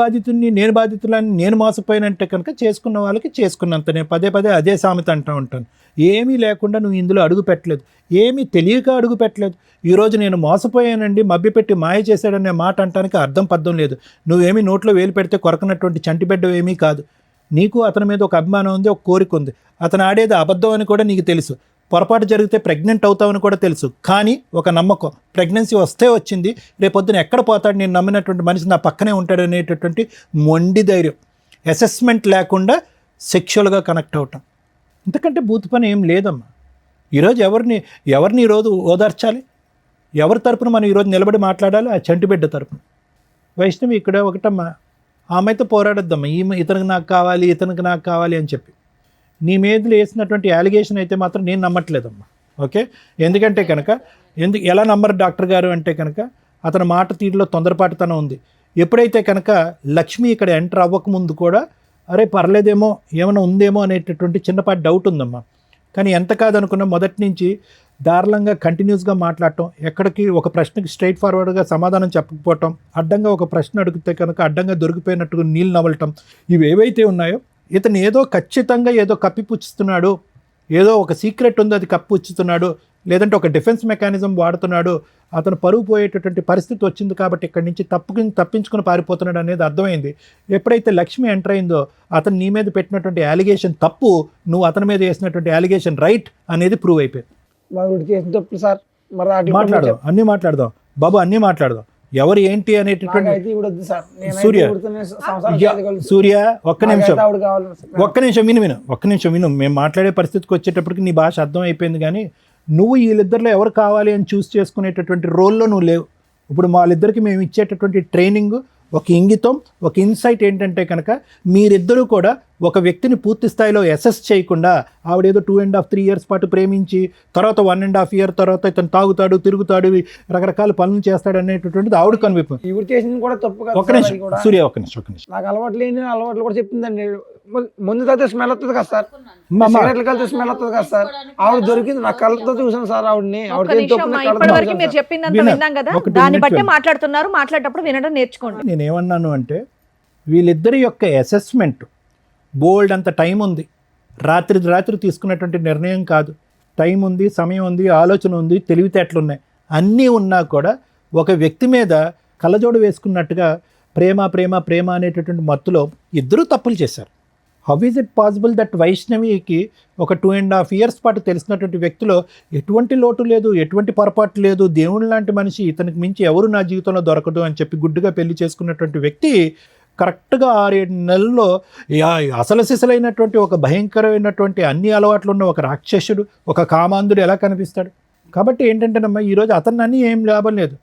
బాధితులని నేను మోసపోయినంటే కనుక చేసుకున్న వాళ్ళకి చేసుకున్నంత. నేను పదే అదే సామెత అంటూ ఉంటాను. ఏమీ లేకుండా నువ్వు ఇందులో అడుగు పెట్టలేదు, ఏమీ తెలియక అడుగు పెట్టలేదు. ఈరోజు నేను మోసపోయానండి, మభ్యపెట్టి మాయ చేశాడనే మాట అంటానికి అర్థం పద్ధం లేదు. నువ్వేమీ నోట్లో వేలు పెడితే కొరకనటువంటి చంటిబిడ్డ ఏమీ కాదు. నీకు అతని మీద ఒక అభిమానం ఉంది, ఒక కోరిక ఉంది. అతను ఆడేది అబద్ధం అని కూడా నీకు తెలుసు. పొరపాటు జరిగితే ప్రెగ్నెంట్ అవుతావని కూడా తెలుసు. కానీ ఒక నమ్మకం, ప్రెగ్నెన్సీ వస్తే వచ్చింది, రేపొద్దున ఎక్కడ పోతాడు, నేను నమ్మినటువంటి మనిషి నా పక్కనే ఉంటాడు అనేటటువంటి మొండి ధైర్యం. అసెస్మెంట్ లేకుండా సెక్షువల్గా కనెక్ట్ అవటం, ఇంతకంటే బూత్ పని ఏం లేదమ్మా. ఈరోజు ఎవరిని ఈరోజు ఓదార్చాలి? ఎవరి తరపున మనం ఈరోజు నిలబడి మాట్లాడాలి? ఆ చంటిబిడ్డ తరపున. వైష్ణవి ఇక్కడ ఒకటమ్మా, ఆమెతో పోరాడొద్దమ్మా, ఇతనికి నాకు కావాలి అని చెప్పి. నీ మీద వేసినటువంటి అలిగేషన్ అయితే మాత్రం నేను నమ్మట్లేదమ్మా. ఓకే, ఎందుకంటే కనుక ఎలా నమ్మరు డాక్టర్ గారు అంటే కనుక అతని మాట తీరులో తొందరపాటుతనం ఉంది. ఎప్పుడైతే కనుక లక్ష్మి ఇక్కడ ఎంటర్ అవ్వకముందు కూడా అరే పర్లేదేమో, ఏమైనా ఉందేమో అనేటటువంటి చిన్నపాటి డౌట్ ఉందమ్మా. కానీ ఎంత కాదనుకున్నా మొదటి నుంచి దారుణంగా కంటిన్యూస్గా మాట్లాడటం, ఎక్కడికి ఒక ప్రశ్నకి స్ట్రైట్ ఫార్వర్డ్గా సమాధానం చెప్పకపోవటం, అడ్డంగా ఒక ప్రశ్న అడిగితే కనుక అడ్డంగా దొరికిపోయినట్టుగా నీళ్ళు నవలటం, ఇవి ఏవైతే ఉన్నాయో ఇతను ఏదో ఖచ్చితంగా ఏదో కప్పిపుచ్చుతున్నాడు, ఏదో ఒక సీక్రెట్ ఉంది అది కప్పిపుచ్చుతున్నాడు, లేదంటే ఒక డిఫెన్స్ మెకానిజం వాడుతున్నాడు, అతను పరువు పోయేటటువంటి పరిస్థితి వచ్చింది కాబట్టి ఇక్కడి నుంచి తప్పించుకుని పారిపోతున్నాడు అనేది అర్థమైంది. ఎప్పుడైతే లక్ష్మి ఎంటర్ అయిందో అతను నీ మీద పెట్టినటువంటి అలిగేషన్ తప్పు, నువ్వు అతని మీద వేసినటువంటి అలిగేషన్ రైట్ అనేది ప్రూవ్ అయిపోయింది. చేసిన తప్పు సార్. మరి మాట్లాడదాం, అన్నీ మాట్లాడదాం బాబు, అన్నీ మాట్లాడదాం. ఎవరు ఏంటి అనేటటువంటి సూర్య ఒక్క నిమిషం విను. మేము మాట్లాడే పరిస్థితికి వచ్చేటప్పటికి నీ భాష అర్థం అయిపోయింది. కానీ నువ్వు వీళ్ళిద్దరిలో ఎవరు కావాలి అని చూస్ చేసుకునేటటువంటి రోల్లో నువ్వు లేవు. ఇప్పుడు వాళ్ళిద్దరికి మేము ఇచ్చేటటువంటి ట్రైనింగ్, ఒక ఇంగితం, ఒక ఇన్సైట్ ఏంటంటే కనుక మీరిద్దరూ కూడా ఒక వ్యక్తిని పూర్తి స్థాయిలో అసెస్ చేయకుండా ఆవిడేదో 2.5-3 years పాటు ప్రేమించి తర్వాత 1.5 year తర్వాత ఇతను తాగుతాడు, తిరుగుతాడు, రకరకాల పనులు చేస్తాడు అనేటటువంటిది ఆవిడ కనిపిస్తుంది. ఇవి చేసింది కూడా తప్పు కదా. ఒక్క నిమిషం సూర్య, ఒక్క నిమిషం. నాకు అలవాటు లేని అలవాట్లు కూడా చెప్తుందండి. ముందు తాగితే స్మెల్ వస్తుంది కదా సార్, సిగరెట్లు కలిసి స్మెల్ వస్తుంది కదా సార్. ఆవిడ దొరికింది, నా కళ్ళతో చూసాను సార్ ఆవిడని. ఇప్పటివరకు మీరు చెప్పిందంతా విన్నాం కదా, దాన్ని బట్టి మాట్లాడుతున్నారు. మాట్లాడేటప్పుడు వినడం నేర్చుకోండి. నేనేమన్నాను అంటే వీళ్ళిద్దరి యొక్క అసెస్మెంట్ బోల్డ్ అంత టైం ఉంది. రాత్రి తీసుకున్నటువంటి నిర్ణయం కాదు. టైం ఉంది, సమయం ఉంది, ఆలోచన ఉంది, తెలివితేటలు ఉన్నాయి. అన్నీ ఉన్నా కూడా ఒక వ్యక్తి మీద కళ్ళజోడు వేసుకున్నట్టుగా ప్రేమ అనేటటువంటి మత్తులో ఇద్దరూ తప్పులు చేశారు. How is it possible that వైష్ణవికి ఒక 2.5 years పాటు తెలిసినటువంటి వ్యక్తిలో ఎటువంటి లోటు లేదు, ఎటువంటి పొరపాటు లేదు, దేవుని లాంటి మనిషి, ఇతనికి మించి ఎవరు నా జీవితంలో దొరకదు అని చెప్పి గుడ్డుగా పెళ్లి చేసుకున్నటువంటి వ్యక్తి కరెక్ట్గా 6-7 నెలల్లో అసలు సిసలైనటువంటి ఒక భయంకరమైనటువంటి అన్ని అలవాట్లు ఉన్న ఒక రాక్షసుడు, ఒక కామాంధుడు ఎలా కనిపిస్తాడు? కాబట్టి ఏంటంటేనమ్మా, ఈరోజు అతన్ని అన్నీ ఏం లాభం లేదు.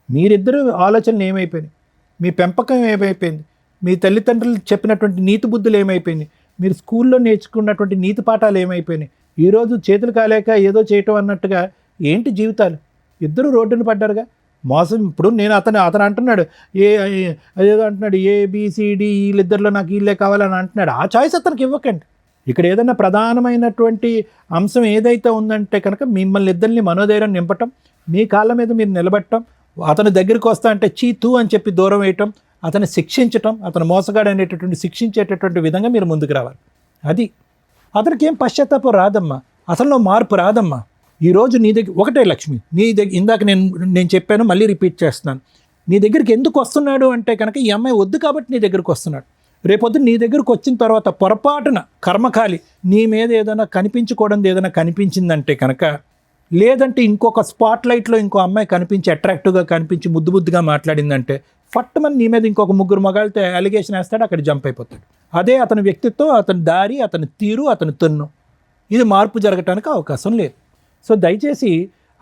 మీరిద్దరు ఆలోచనలు ఏమైపోయినాయి? మీ పెంపకం ఏమైపోయింది? మీ తల్లిదండ్రులు చెప్పినటువంటి నీతి బుద్ధులు ఏమైపోయినాయి? మీరు స్కూల్లో నేర్చుకున్నటువంటి నీతి పాఠాలు ఏమైపోయినాయి? ఈరోజు చేతులు కాలేక ఏదో చేయటం అన్నట్టుగా ఏంటి జీవితాలు? ఇద్దరు రోడ్డున పడ్డారుగా. మోసం. ఇప్పుడు నేను అతను అంటున్నాడు అదేదో అంటున్నాడు ABCD వీళ్ళిద్దరిలో నాకు వీళ్ళే కావాలని అంటున్నాడు. ఆ చాయిస్ అతనికి ఇవ్వకండి. ఇక్కడ ఏదైనా ప్రధానమైనటువంటి అంశం ఏదైతే ఉందంటే కనుక మిమ్మల్ని ఇద్దరిని మనోధైర్యం నింపటం, మీ కాళ్ళ మీద మీరు నిలబెట్టడం, అతని దగ్గరికి వస్తా అంటే చీతూ అని చెప్పి దూరం వేయటం, అతన్ని శిక్షించటం, అతను మోసగాడు అనేటటువంటి శిక్షించేటటువంటి విధంగా మీరు ముందుకు రావాలి. అది అతనికి ఏం పశ్చాత్తాపం రాదమ్మా, అతనిలో మార్పు రాదమ్మా. ఈరోజు నీ దగ్గర ఒకటే లక్ష్మి, నీ దగ్గర ఇందాక నేను చెప్పాను, మళ్ళీ రిపీట్ చేస్తున్నాను. నీ దగ్గరికి ఎందుకు వస్తున్నాడు అంటే కనుక ఈ అమ్మాయి వద్దు కాబట్టి నీ దగ్గరికి వస్తున్నాడు. రేపొద్దు నీ దగ్గరకు వచ్చిన తర్వాత పొరపాటున కర్మకాలి నీ మీద ఏదైనా కనిపించకూడదు ఏదైనా కనిపించిందంటే కనుక లేదంటే ఇంకొక స్పాట్ లైట్లో ఇంకో అమ్మాయి కనిపించి అట్రాక్టివ్గా కనిపించి ముద్దు ముద్దుగా మాట్లాడిందంటే ఫట్టుమని నీ మీద ఇంకొక ముగ్గురు మగాళ్ళతో అలిగేషన్ వేస్తాడు, అక్కడ జంప్ అయిపోతాడు. అదే అతని వ్యక్తిత్వం, అతని దారి, అతని తీరు, అతని తన్ను, ఇది మార్పు జరగటానికి అవకాశం లేదు. సో దయచేసి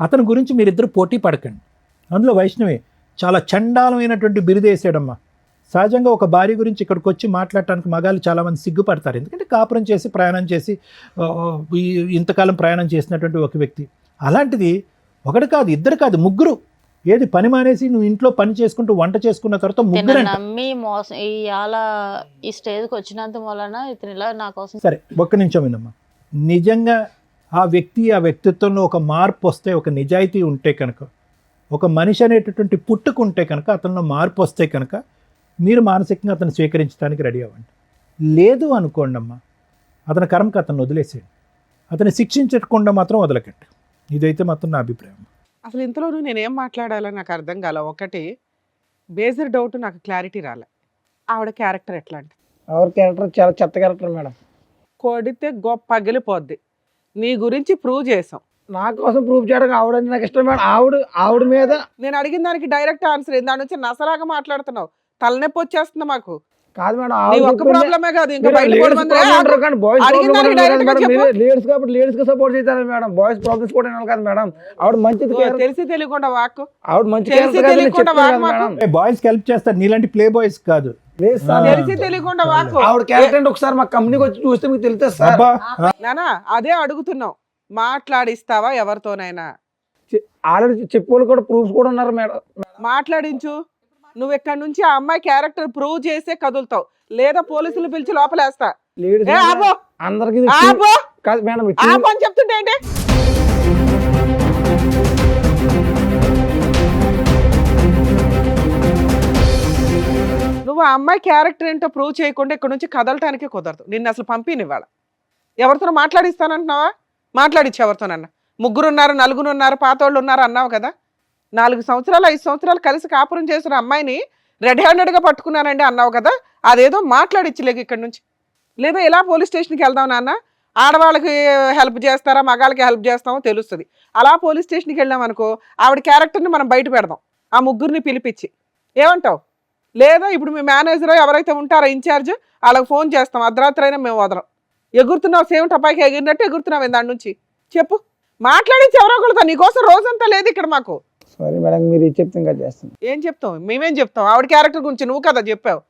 అతని గురించి మీరిద్దరు పోటీ పడకండి. అందులో వైష్ణవి చాలా చండాలమైనటువంటి బిరుదేసాడమ్మా. సహజంగా ఒక భార్య గురించి ఇక్కడికి వచ్చి మాట్లాడటానికి మగాళ్ళు చాలామంది సిగ్గుపడతారు. ఎందుకంటే కాపురం చేసి ప్రయాణం చేసి ఇంతకాలం ప్రయాణం చేసినటువంటి ఒక వ్యక్తి. అలాంటిది ఒకటి కాదు, ఇద్దరు కాదు, ముగ్గురు. ఏది పని మానేసి నువ్వు ఇంట్లో పని చేసుకుంటూ వంట చేసుకున్న తర్వాత ముగ్గురు నమ్మి మోసం ఈ స్టేజ్కి వచ్చినంత వలన ఇతను ఇలా నా కోసం. సరే ఒక్క నిమిషం వినమ్మా. నిజంగా ఆ వ్యక్తిత్వంలో ఒక మార్పు వస్తే, ఒక నిజాయితీ ఉంటే కనుక, ఒక మనిషి అనేటటువంటి పుట్టుకుంటే కనుక, అతనిలో మార్పు వస్తే కనుక మీరు మానసికంగా అతను స్వీకరించడానికి రెడీ అవ్వండి. లేదు అనుకోండి అమ్మా, అతని కర్మకు అతను వదిలేసేయండి. అతన్ని శిక్షించకుండా మాత్రం వదలకండి. ఇదైతే మాత్రం నా అభిప్రాయం. అసలు ఇంతలోనూ నేనేం మాట్లాడాలో నాకు అర్థం కాల. ఒకటి బేసిక్ డౌట్, నాకు క్లారిటీ రాలే. ఆవిడ క్యారెక్టర్ ఎట్లాంటి? ఆవిడ క్యారెక్టర్ చాలా చెత్త క్యారెక్టర్ మేడం. కొడితే గొప్ప పగిలిపోద్ది. నీ గురించి ప్రూవ్ చేసాం. నా కోసం ప్రూఫ్ చేయడానికి ఆవిడ అంటే నాకు ఇష్టం మేడం. ఆవిడ మీద నేను అడిగిన దానికి డైరెక్ట్ ఆన్సర్ ఏంది? దాని నుంచి నసలాగా మాట్లాడుతున్నావు. తలనొప్పి వచ్చేస్తుంది మాకు. కాదు మేడం, నీ ఒక్క ప్రాబ్లమే కాదు, ఇంకా బయట కూడా మంది అడిగిన దానికి direct గా చెప్పు. లేడీస్ కాబట్టి లేడీస్ కి సపోర్ట్ చేస్తారు మేడం. బాయ్స్ ప్రాబ్లమ్స్ కూడా వినాలి కదా మేడం. ఆవిడ మంచిది, తెలిసి తెలియకుండా వాక్కు. ఆవిడ మంచి తెలిసి తెలియకుండా వాక్ మాకు. బాయ్స్ హెల్ప్ చేస్తారు, నీలాంటి ప్లే బాయ్స్ కాదు. తెలిసి తెలియకుండా వాక్కు. ఆవిడ క్యారెక్టర్ ఒకసారి మా కంపెనీకి వచ్చి చూస్తే మీకు తెలుస్తుంది సార్. నానా అదే అడుగుతున్నావు. మాట్లాడిస్తావా ఎవరితోనైనా? ఆల్రెడీ చెప్పుకోవాలి కూడా ప్రూఫ్స్ కూడా ఉన్నారు మేడం. మాట్లాడించు. నువ్వు ఇక్కడ నుంచి ఆ అమ్మాయి క్యారెక్టర్ ప్రూవ్ చేసే కదులుతావు, లేదా పోలీసులు పిలిచి లోపలేస్తా. లేడీస్ ఏ ఆపో, అందరికి ఆపో, కాదు మేడం, ఆపో అని చెప్తుంటే ఏంటి? నువ్వు ఆ అమ్మాయి క్యారెక్టర్ ఏంటో ప్రూవ్ చేయకుండా ఇక్కడ నుంచి కదలటానికి కుదరదు. నిన్ను అసలు పంపినివ్వాల. ఎవరితో మాట్లాడిస్తానంటున్నావా? మాట్లాడిచ్చు ఎవరితోనన్నా. ముగ్గురు ఉన్నారు, నలుగురు ఉన్నారు, పాతోళ్ళు ఉన్నారు అన్నావు కదా. 4 సంవత్సరాలు 5 సంవత్సరాలు కలిసి కాపురం చేసిన అమ్మాయిని రెడ్ హ్యాండెడ్గా పట్టుకున్నానండి అన్నావు కదా. అదేదో మాట్లాడిచ్చలేక ఇక్కడ నుంచి. లేదా ఇలా పోలీస్ స్టేషన్కి వెళ్దాం నాన్న, ఆడవాళ్ళకి హెల్ప్ చేస్తారా మగాళ్ళకి హెల్ప్ చేస్తామో తెలుస్తుంది. అలా పోలీస్ స్టేషన్కి వెళ్ళాం అనుకో, ఆవిడ క్యారెక్టర్ని మనం బయట పెడదాం, ఆ ముగ్గురిని పిలిపించి. ఏమంటావు? లేదా ఇప్పుడు మీ మేనేజర్ ఎవరైతే ఉంటారో ఇన్ఛార్జ్, వాళ్ళకి ఫోన్ చేస్తాం, అర్ధరాత్రి అయినా మేము వదలం. ఎగురుతున్నావు, సేమ్ టపాయికి ఎగిరినట్టు ఎగురుతున్నావు దాని నుంచి. చెప్పు, మాట్లాడించి ఎవరో ఒకళ్ళతో. నీకోసం రోజంతా లేదు ఇక్కడ మాకు. సారీ మేడం, మీరు చెప్తే ఇంకా చేస్తాను. ఏం చెప్తావు? మేమేం చెప్తాం? ఆవిడ క్యారెక్టర్ గురించి నువ్వు కదా చెప్పావు.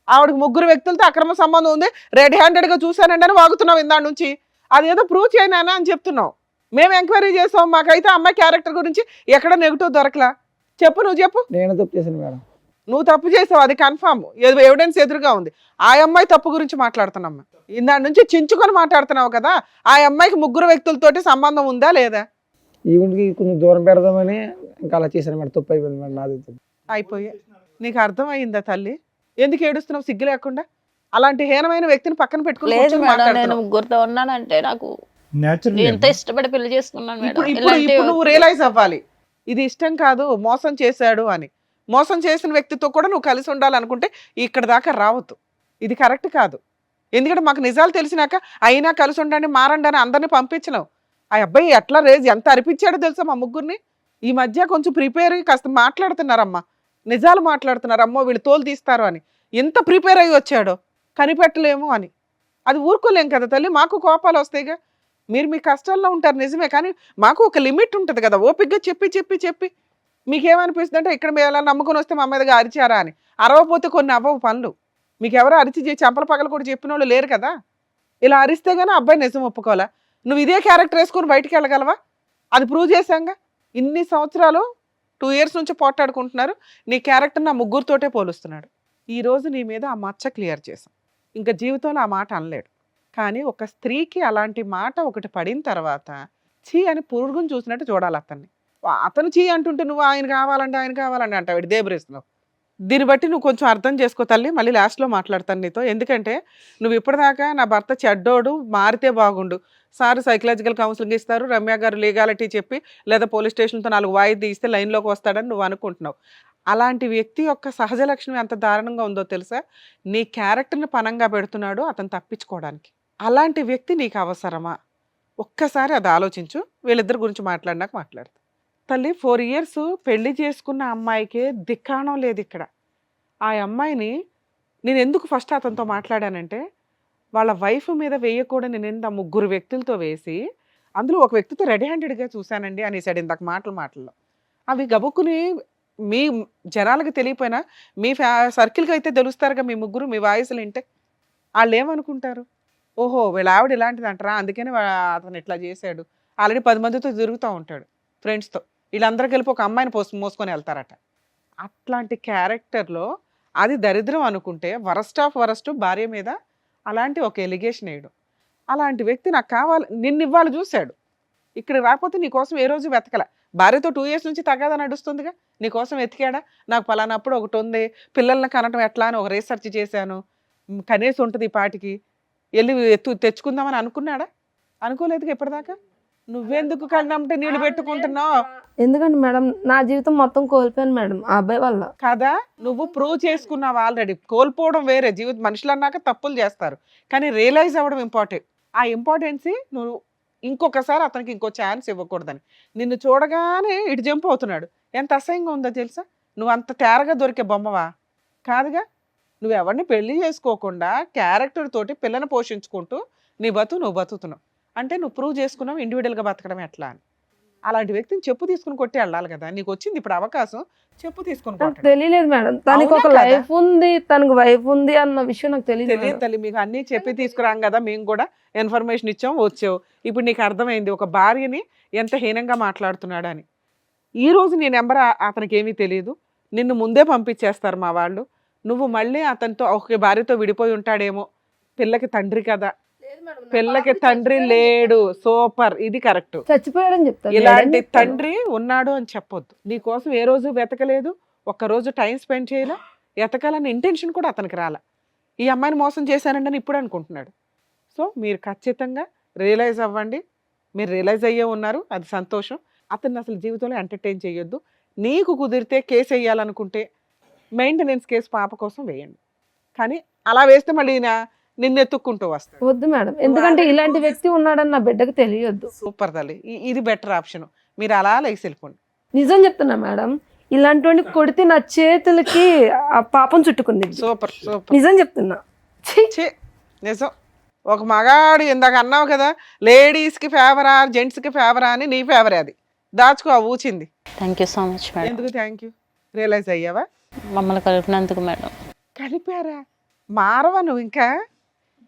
ఆవిడకి ముగ్గురు వ్యక్తులతో అక్రమ సంబంధం ఉంది, రెడ్ హ్యాండెడ్గా చూశానండి అని వాగుతున్నావు ఇందా నుంచి. అదేదో ప్రూవ్ చేయనా అని చెప్తున్నావు. మేము ఎంక్వైరీ చేసాం, మాకైతే అమ్మాయి క్యారెక్టర్ గురించి ఎక్కడ నెగిటివ్ దొరకలా. చెప్పు, నువ్వు చెప్పు. నేను తప్పు చేశాను మేడం. నువ్వు తప్పు చేసావు, అది కన్ఫామ్, ఎవిడెన్స్ ఎదురుగా ఉంది. ఆ అమ్మాయి తప్పు గురించి మాట్లాడుతున్నామ్మా. ఇందా నుంచి చించుకొని మాట్లాడుతున్నావు కదా. ఆ అమ్మాయికి ముగ్గురు వ్యక్తులతోటి సంబంధం ఉందా లేదా? ఈవెంట్కి కొంచెం దూరం పెడదామని ఇంకా అలా చేశాను మేడం. తప్పు అయిపోయింది మేడం, నాది తప్పు. అయిపోయా. నీకు అర్థమైందా తల్లి? ఎందుకు ఏడుస్తున్నావు సిగ్గు లేకుండా? అలాంటి హీనమైన వ్యక్తిని పక్కన పెట్టుకుని లేదు కూర్చొని మేడం, నేను మాట్లాడుతున్నావు. ముగ్గురుతో ఉన్నానంటే నాకు న్యాచురల్ ఎంత ఇష్టపడి పెళ్లి చేసుకున్నాను మేడం. ఇప్పుడు నువ్వు రియలైజ్ అవ్వాలి, ఇది ఇష్టం కాదు, మోసం చేశాడు అని. మోసం చేసిన వ్యక్తితో కూడా నువ్వు కలిసి ఉండాలనుకుంటే ఇక్కడ దాకా రావద్దు. ఇది కరెక్ట్ కాదు. ఎందుకంటే మాకు నిజాలు తెలిసినాక అయినా కలిసి ఉండండి, మారండి అని అందరినీ పంపించినావు. ఆ అబ్బాయి ఎట్లా ఎంత అరిపించాడో తెలుసా మా ముగ్గురిని. ఈ మధ్య కొంచెం ప్రిపేర్ అయ్యి కాస్త మాట్లాడుతున్నారమ్మా, నిజాలు మాట్లాడుతున్నారు. అమ్మో వీళ్ళు తోలు తీస్తారు అని. ఎంత ప్రిపేర్ అయ్యి వచ్చాడో, కనిపెట్టలేము అని. అది ఊరుకోలేం కదా తల్లి, మాకు కోపాలు వస్తాయిగా. మీరు మీ కష్టాల్లో ఉంటారు నిజమే, కానీ మాకు ఒక లిమిట్ ఉంటుంది కదా. ఓపికగా చెప్పి మీకేమనిపిస్తుంది అంటే ఇక్కడ మీరు ఎలా నమ్ముకొని వస్తే మా మీదగా అరిచారా అని. అరవపోతే కొన్ని అవ్వవు పనులు. మీకు ఎవరో అరిచి చెంపల పగలు కూడా చెప్పిన వాళ్ళు లేరు కదా. ఇలా అరిస్తే గానీ అబ్బాయి నిజం ఒప్పుకోవాలా? నువ్వు ఇదే క్యారెక్టర్ వేసుకొని బయటికి వెళ్ళగలవా? అది ప్రూవ్ చేశాంగా. ఇన్ని సంవత్సరాలు 2 years నుంచి పోట్లాడుకుంటున్నారు. నీ క్యారెక్టర్ నా ముగ్గురితోటే పోలుస్తున్నాడు. ఈరోజు నీ మీద ఆ మచ్చ క్లియర్ చేశాం. ఇంకా జీవితంలో ఆ మాట అనలేడు. కానీ ఒక స్త్రీకి అలాంటి మాట ఒకటి పడిన తర్వాత చీ అని పురుగుని చూసినట్టు చూడాలి అతన్ని. అతను చీ అంటుంటే నువ్వు ఆయన కావాలంటే అంటావు, దేబరేస్తున్నావు. దీన్ని బట్టి నువ్వు కొంచెం అర్థం చేసుకో తల్లి. మళ్ళీ లాస్ట్లో మాట్లాడతాను నీతో. ఎందుకంటే నువ్వు ఇప్పటిదాకా నా భర్త చెడ్డోడు, మారితే బాగుండు, సార్ సైకలాజికల్ కౌన్సిలింగ్ ఇస్తారు, రమ్య గారు లీగాలిటీ చెప్పి లేదా పోలీస్ స్టేషన్తో 4 వాయిదా ఇస్తే లైన్లోకి వస్తాడని నువ్వు అనుకుంటున్నావు. అలాంటి వ్యక్తి యొక్క సహజ లక్షణం ఎంత దారుణంగా ఉందో తెలుసా? నీ క్యారెక్టర్ని పనంగా పెడుతున్నాడు అతను తప్పించుకోవడానికి. అలాంటి వ్యక్తి నీకు అవసరమా? ఒక్కసారి అది ఆలోచించు, వీళ్ళిద్దరి గురించి మాట్లాడినాక మాట్లాడతా. తల్లి 4 years పెళ్లి చేసుకున్న అమ్మాయికే దిక్కాణం లేదు ఇక్కడ. ఆ అమ్మాయిని నేను ఎందుకు ఫస్ట్ అతనితో మాట్లాడానంటే, వాళ్ళ వైఫ్ మీద వేయకూడని నింద 3 వ్యక్తులతో వేసి, అందులో ఒక వ్యక్తితో రెడీ హ్యాండెడ్గా చూశానండి అనేసాడు ఇందాక మాటల్లో. అవి గబుక్కుని మీ జనాలకు తెలియపోయినా మీ సర్కిల్కి అయితే తెలుస్తారుగా మీ ముగ్గురు, మీ వాయిస్లు వింటే వాళ్ళు ఏమనుకుంటారు, ఓహో వీళ్ళ ఆవిడ ఇలాంటిది అంటారా, అందుకని అతను ఇట్లా చేశాడు. ఆల్రెడీ 10 మందితో తిరుగుతూ ఉంటాడు ఫ్రెండ్స్తో, వీళ్ళందరూ కలిపి ఒక అమ్మాయిని మోసుకొని వెళ్తారట. అట్లాంటి క్యారెక్టర్లో అది దరిద్రం అనుకుంటే, వరస్ట్ ఆఫ్ వరస్ట్ భార్య మీద అలాంటి ఒక ఎలిగేషన్ వేయడం. అలాంటి వ్యక్తి నాకు కావాలి, నిన్ను ఇవాళ చూశాడు, ఇక్కడ రాకపోతే నీకోసం ఏ రోజు వెతకల. భార్యతో 2 years నుంచి తగాదా నడుస్తుందిగా, నీకోసం వెతికాడా, నాకు పలానప్పుడు ఒకటి ఉంది, పిల్లల్ని కనటం ఎట్లా అని ఒక రీసెర్చ్ చేశాను, కనీసం ఉంటుంది ఈ పాటికి, వెళ్ళి తెచ్చుకుందామని అనుకున్నాడా? అనుకోలేదుగా ఇప్పటిదాకా. నువ్వెందుకు కళ్ళంటే నీళ్ళు పెట్టుకుంటున్నావు? ఎందుకంటే మేడం నా జీవితం మొత్తం కోల్పోయాను మేడం ఆ అబ్బాయి వల్ల. కదా, నువ్వు ప్రూవ్ చేసుకున్నావు ఆల్రెడీ. కోల్పోవడం వేరే, జీవితం మనుషులు అన్నాక తప్పులు చేస్తారు, కానీ రియలైజ్ అవ్వడం ఇంపార్టెంట్. ఆ ఇంపార్టెన్సీ నువ్వు ఇంకొకసారి అతనికి ఇంకో ఛాన్స్ ఇవ్వకూడదని. నిన్ను చూడగానే ఇటు జంప్ అవుతున్నాడు. ఎంత అసహ్యంగా ఉందో తెలుసా? నువ్వు అంత తేరగా దొరికే బొమ్మవా? కాదుగా. నువ్వు ఎవరిని పెళ్లి చేసుకోకుండా క్యారెక్టర్ తోటి పిల్లని పోషించుకుంటూ నువ్వు బతుకుతున్నావు అంటే నువ్వు ప్రూవ్ చేసుకున్నావు ఇండివిజువల్గా బతకడం ఎట్లా అని. అలాంటి వ్యక్తిని చెప్పు తీసుకుని కొట్టి వెళ్ళాలి కదా. నీకు వచ్చింది ఇప్పుడు అవకాశం, చెప్పు తీసుకుని నాకు కొట్టడం. తెలియలేదు మేడం, తనకి ఒక అవునా కదా? లైఫ్ ఉంది, తనకు వైఫ్ ఉంది అన్న విషయం నాకు తెలియదు తెలియదు మేడం. తల్లి, మీకు అన్నీ చెప్పి తీసుకురాం కదా, మేము కూడా ఇన్ఫర్మేషన్ ఇచ్చాం, వచ్చావు. ఇప్పుడు నీకు అర్థమైంది ఒక భార్యని ఎంత హీనంగా మాట్లాడుతున్నాడు అని. ఈ రోజు నీ నెంబర్ అతనికి ఏమీ తెలియదు, నిన్ను ముందే పంపించేస్తారు మా వాళ్ళు. నువ్వు మళ్ళీ అతనితో ఒక భార్యతో విడిపోయి ఉంటాడేమో. పిల్లకి తండ్రి కదా, పిల్లకి తండ్రి లేడు. సూపర్, ఇది కరెక్ట్. చచ్చిపోయాడని చెప్తాను. ఇలాంటి తండ్రి ఉన్నాడు అని చెప్పొద్దు. నీ కోసం ఏ రోజు వెతకలేదు, ఒక్కరోజు టైం స్పెండ్ చేయలే, ఎతకాలన్న ఇంటెన్షన్ కూడా అతనికి రాలే. ఈ అమ్మాయిని మోసం చేశానండి అని ఇప్పుడు అనుకుంటున్నాడు. సో మీరు ఖచ్చితంగా రియలైజ్ అవ్వండి. మీరు రియలైజ్ అయ్యే ఉన్నారు, అది సంతోషం. అతన్ని అసలు జీవితంలో ఎంటర్టైన్ చేయొద్దు. నీకు కుదిరితే కేసు వేయాలనుకుంటే మెయింటెనెన్స్ కేసు పాప కోసం వేయండి, కానీ అలా వేస్తే మళ్ళీ నిన్ను ఎత్తుక్కుంటూ వస్తాడు. వద్దు మేడం, ఎందుకంటే ఇలాంటి వ్యక్తి ఉన్నాడని నా బిడ్డకు తెలియొద్దు. సూపర్ తల్లి, ఇది బెటర్ ఆప్షన్. మీరు అలా లేచి వెళ్ళిపోండి. నిజం చెప్తున్నా మేడం, ఇలాంటి కొడితే నా చేతులకి ఆ పాపం చుట్టుకుంది. సూపర్ సూపర్, నిజం చెప్తున్నా. ఛీ! ఛీ, నిజం. ఒక మగాడు ఇందాక అన్నావు కదా, లేడీస్కి ఫేవరా జెంట్స్కి ఫేవరా అని, నీ ఫేవరే అది. దాచుకో ఆ ఊచింది. Thank you so much madam. ఎందుకు థ్యాంక్ యూ? రియలైజ్ అయ్యావా? మమ్మల్ని కలిపినందుకు మేడం. కలిపారా? మారవా నువ్వు ఇంకా?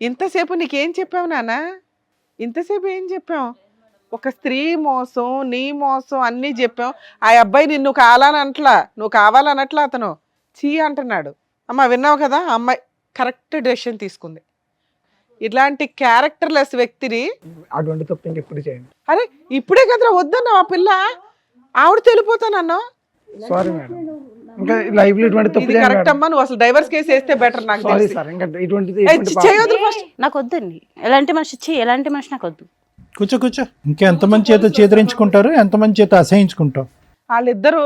ఇంతసేపు నీకేం చెప్పావు నాన్న? ఇంతసేపు ఏం చెప్పావు? ఒక స్త్రీ మోసం, నీ మోసం అన్నీ చెప్పాం. ఆ అబ్బాయి నిన్ను కావాలనట్లా, నువ్వు కావాలనట్లా, అతను చీ అంటున్నాడు. అమ్మ విన్నావు కదా, అమ్మాయి కరెక్ట్ డెసిషన్ తీసుకుంది. ఇట్లాంటి క్యారెక్టర్లెస్ వ్యక్తిని అటువంటి తప్పు ఇంకెప్పుడు చేయండి. అరే ఇప్పుడే కదరా వద్దన్నావు, ఆ పిల్ల ఆవిడ తెలిపోతానన్నావు. సారీ మేడం, ఇంకా లైఫ్ లో ఇటువంటి తప్పు ఇది కరెక్ట్ అమ్మా, నువ్వు అసలు డైవర్స్ కేసు వేస్తే బెటర్. నాకు సారీ తెలిసి. సార్, ఇంకా ఇటువంటిది ఏయ్, చేయొద్దు ఫస్ట్. నాకు వద్దండి ఎలాంటి మనిషి, ఎలాంటి మనిషి నాకు వద్దు. కూర్చో. ఇంకెంతమంది చేత చేదరించుకుంటారు, ఎంతమంది చేత అసహించుకుంటావు. వాళ్ళిద్దరూ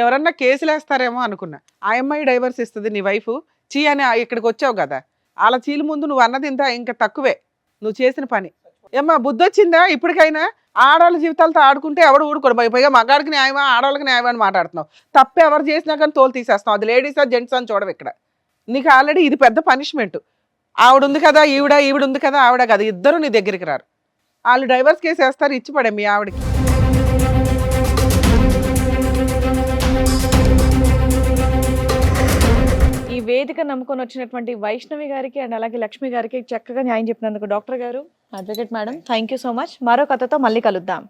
ఎవరన్నా కేసులు వేస్తారేమో అనుకున్నా. ఆ అమ్మాయి డైవర్స్ ఇస్తుంది, నీ వైఫ్ చీ అని ఇక్కడికి వచ్చావు కదా, వాళ్ళ చీల ముందు నువ్వు అన్నది ఇంత ఇంకా తక్కువే నువ్వు చేసిన పని. ఏమ్మా బుద్ధి వచ్చిందా ఇప్పటికైనా? ఆడవాళ్ళ జీవితాలతో ఆడుకుంటే ఎవడు ఊడుకోడు. పైగా మగాడికి న్యాయమా ఆడవాళ్ళకి న్యాయమా అని మాట్లాడుతున్నావు. తప్పు ఎవరు చేసినా కానీ తోలు తీసేస్తున్నావు. అది లేడీసా జెంట్స్ అని చూడవు ఇక్కడ. నీకు ఆల్రెడీ ఇది పెద్ద పనిష్మెంట్. ఆవిడ ఉంది కదా ఈవిడ ఉంది కదా ఆవిడ కదా, ఇద్దరు నీ దగ్గరికి రారు. వాళ్ళు డైవర్స్ కేసు వేస్తారు, ఇచ్చి పడే మీ ఆవిడకి. ఈ వేదిక నమ్ముకొని వచ్చినటువంటి వైష్ణవి గారికి అండ్ అలాగే లక్ష్మి గారికి చక్కగా న్యాయం చెప్పినందుకు డాక్టర్ గారు, advocate madam, thank you so much. మరో కథతో మళ్ళీ కలుద్దాం.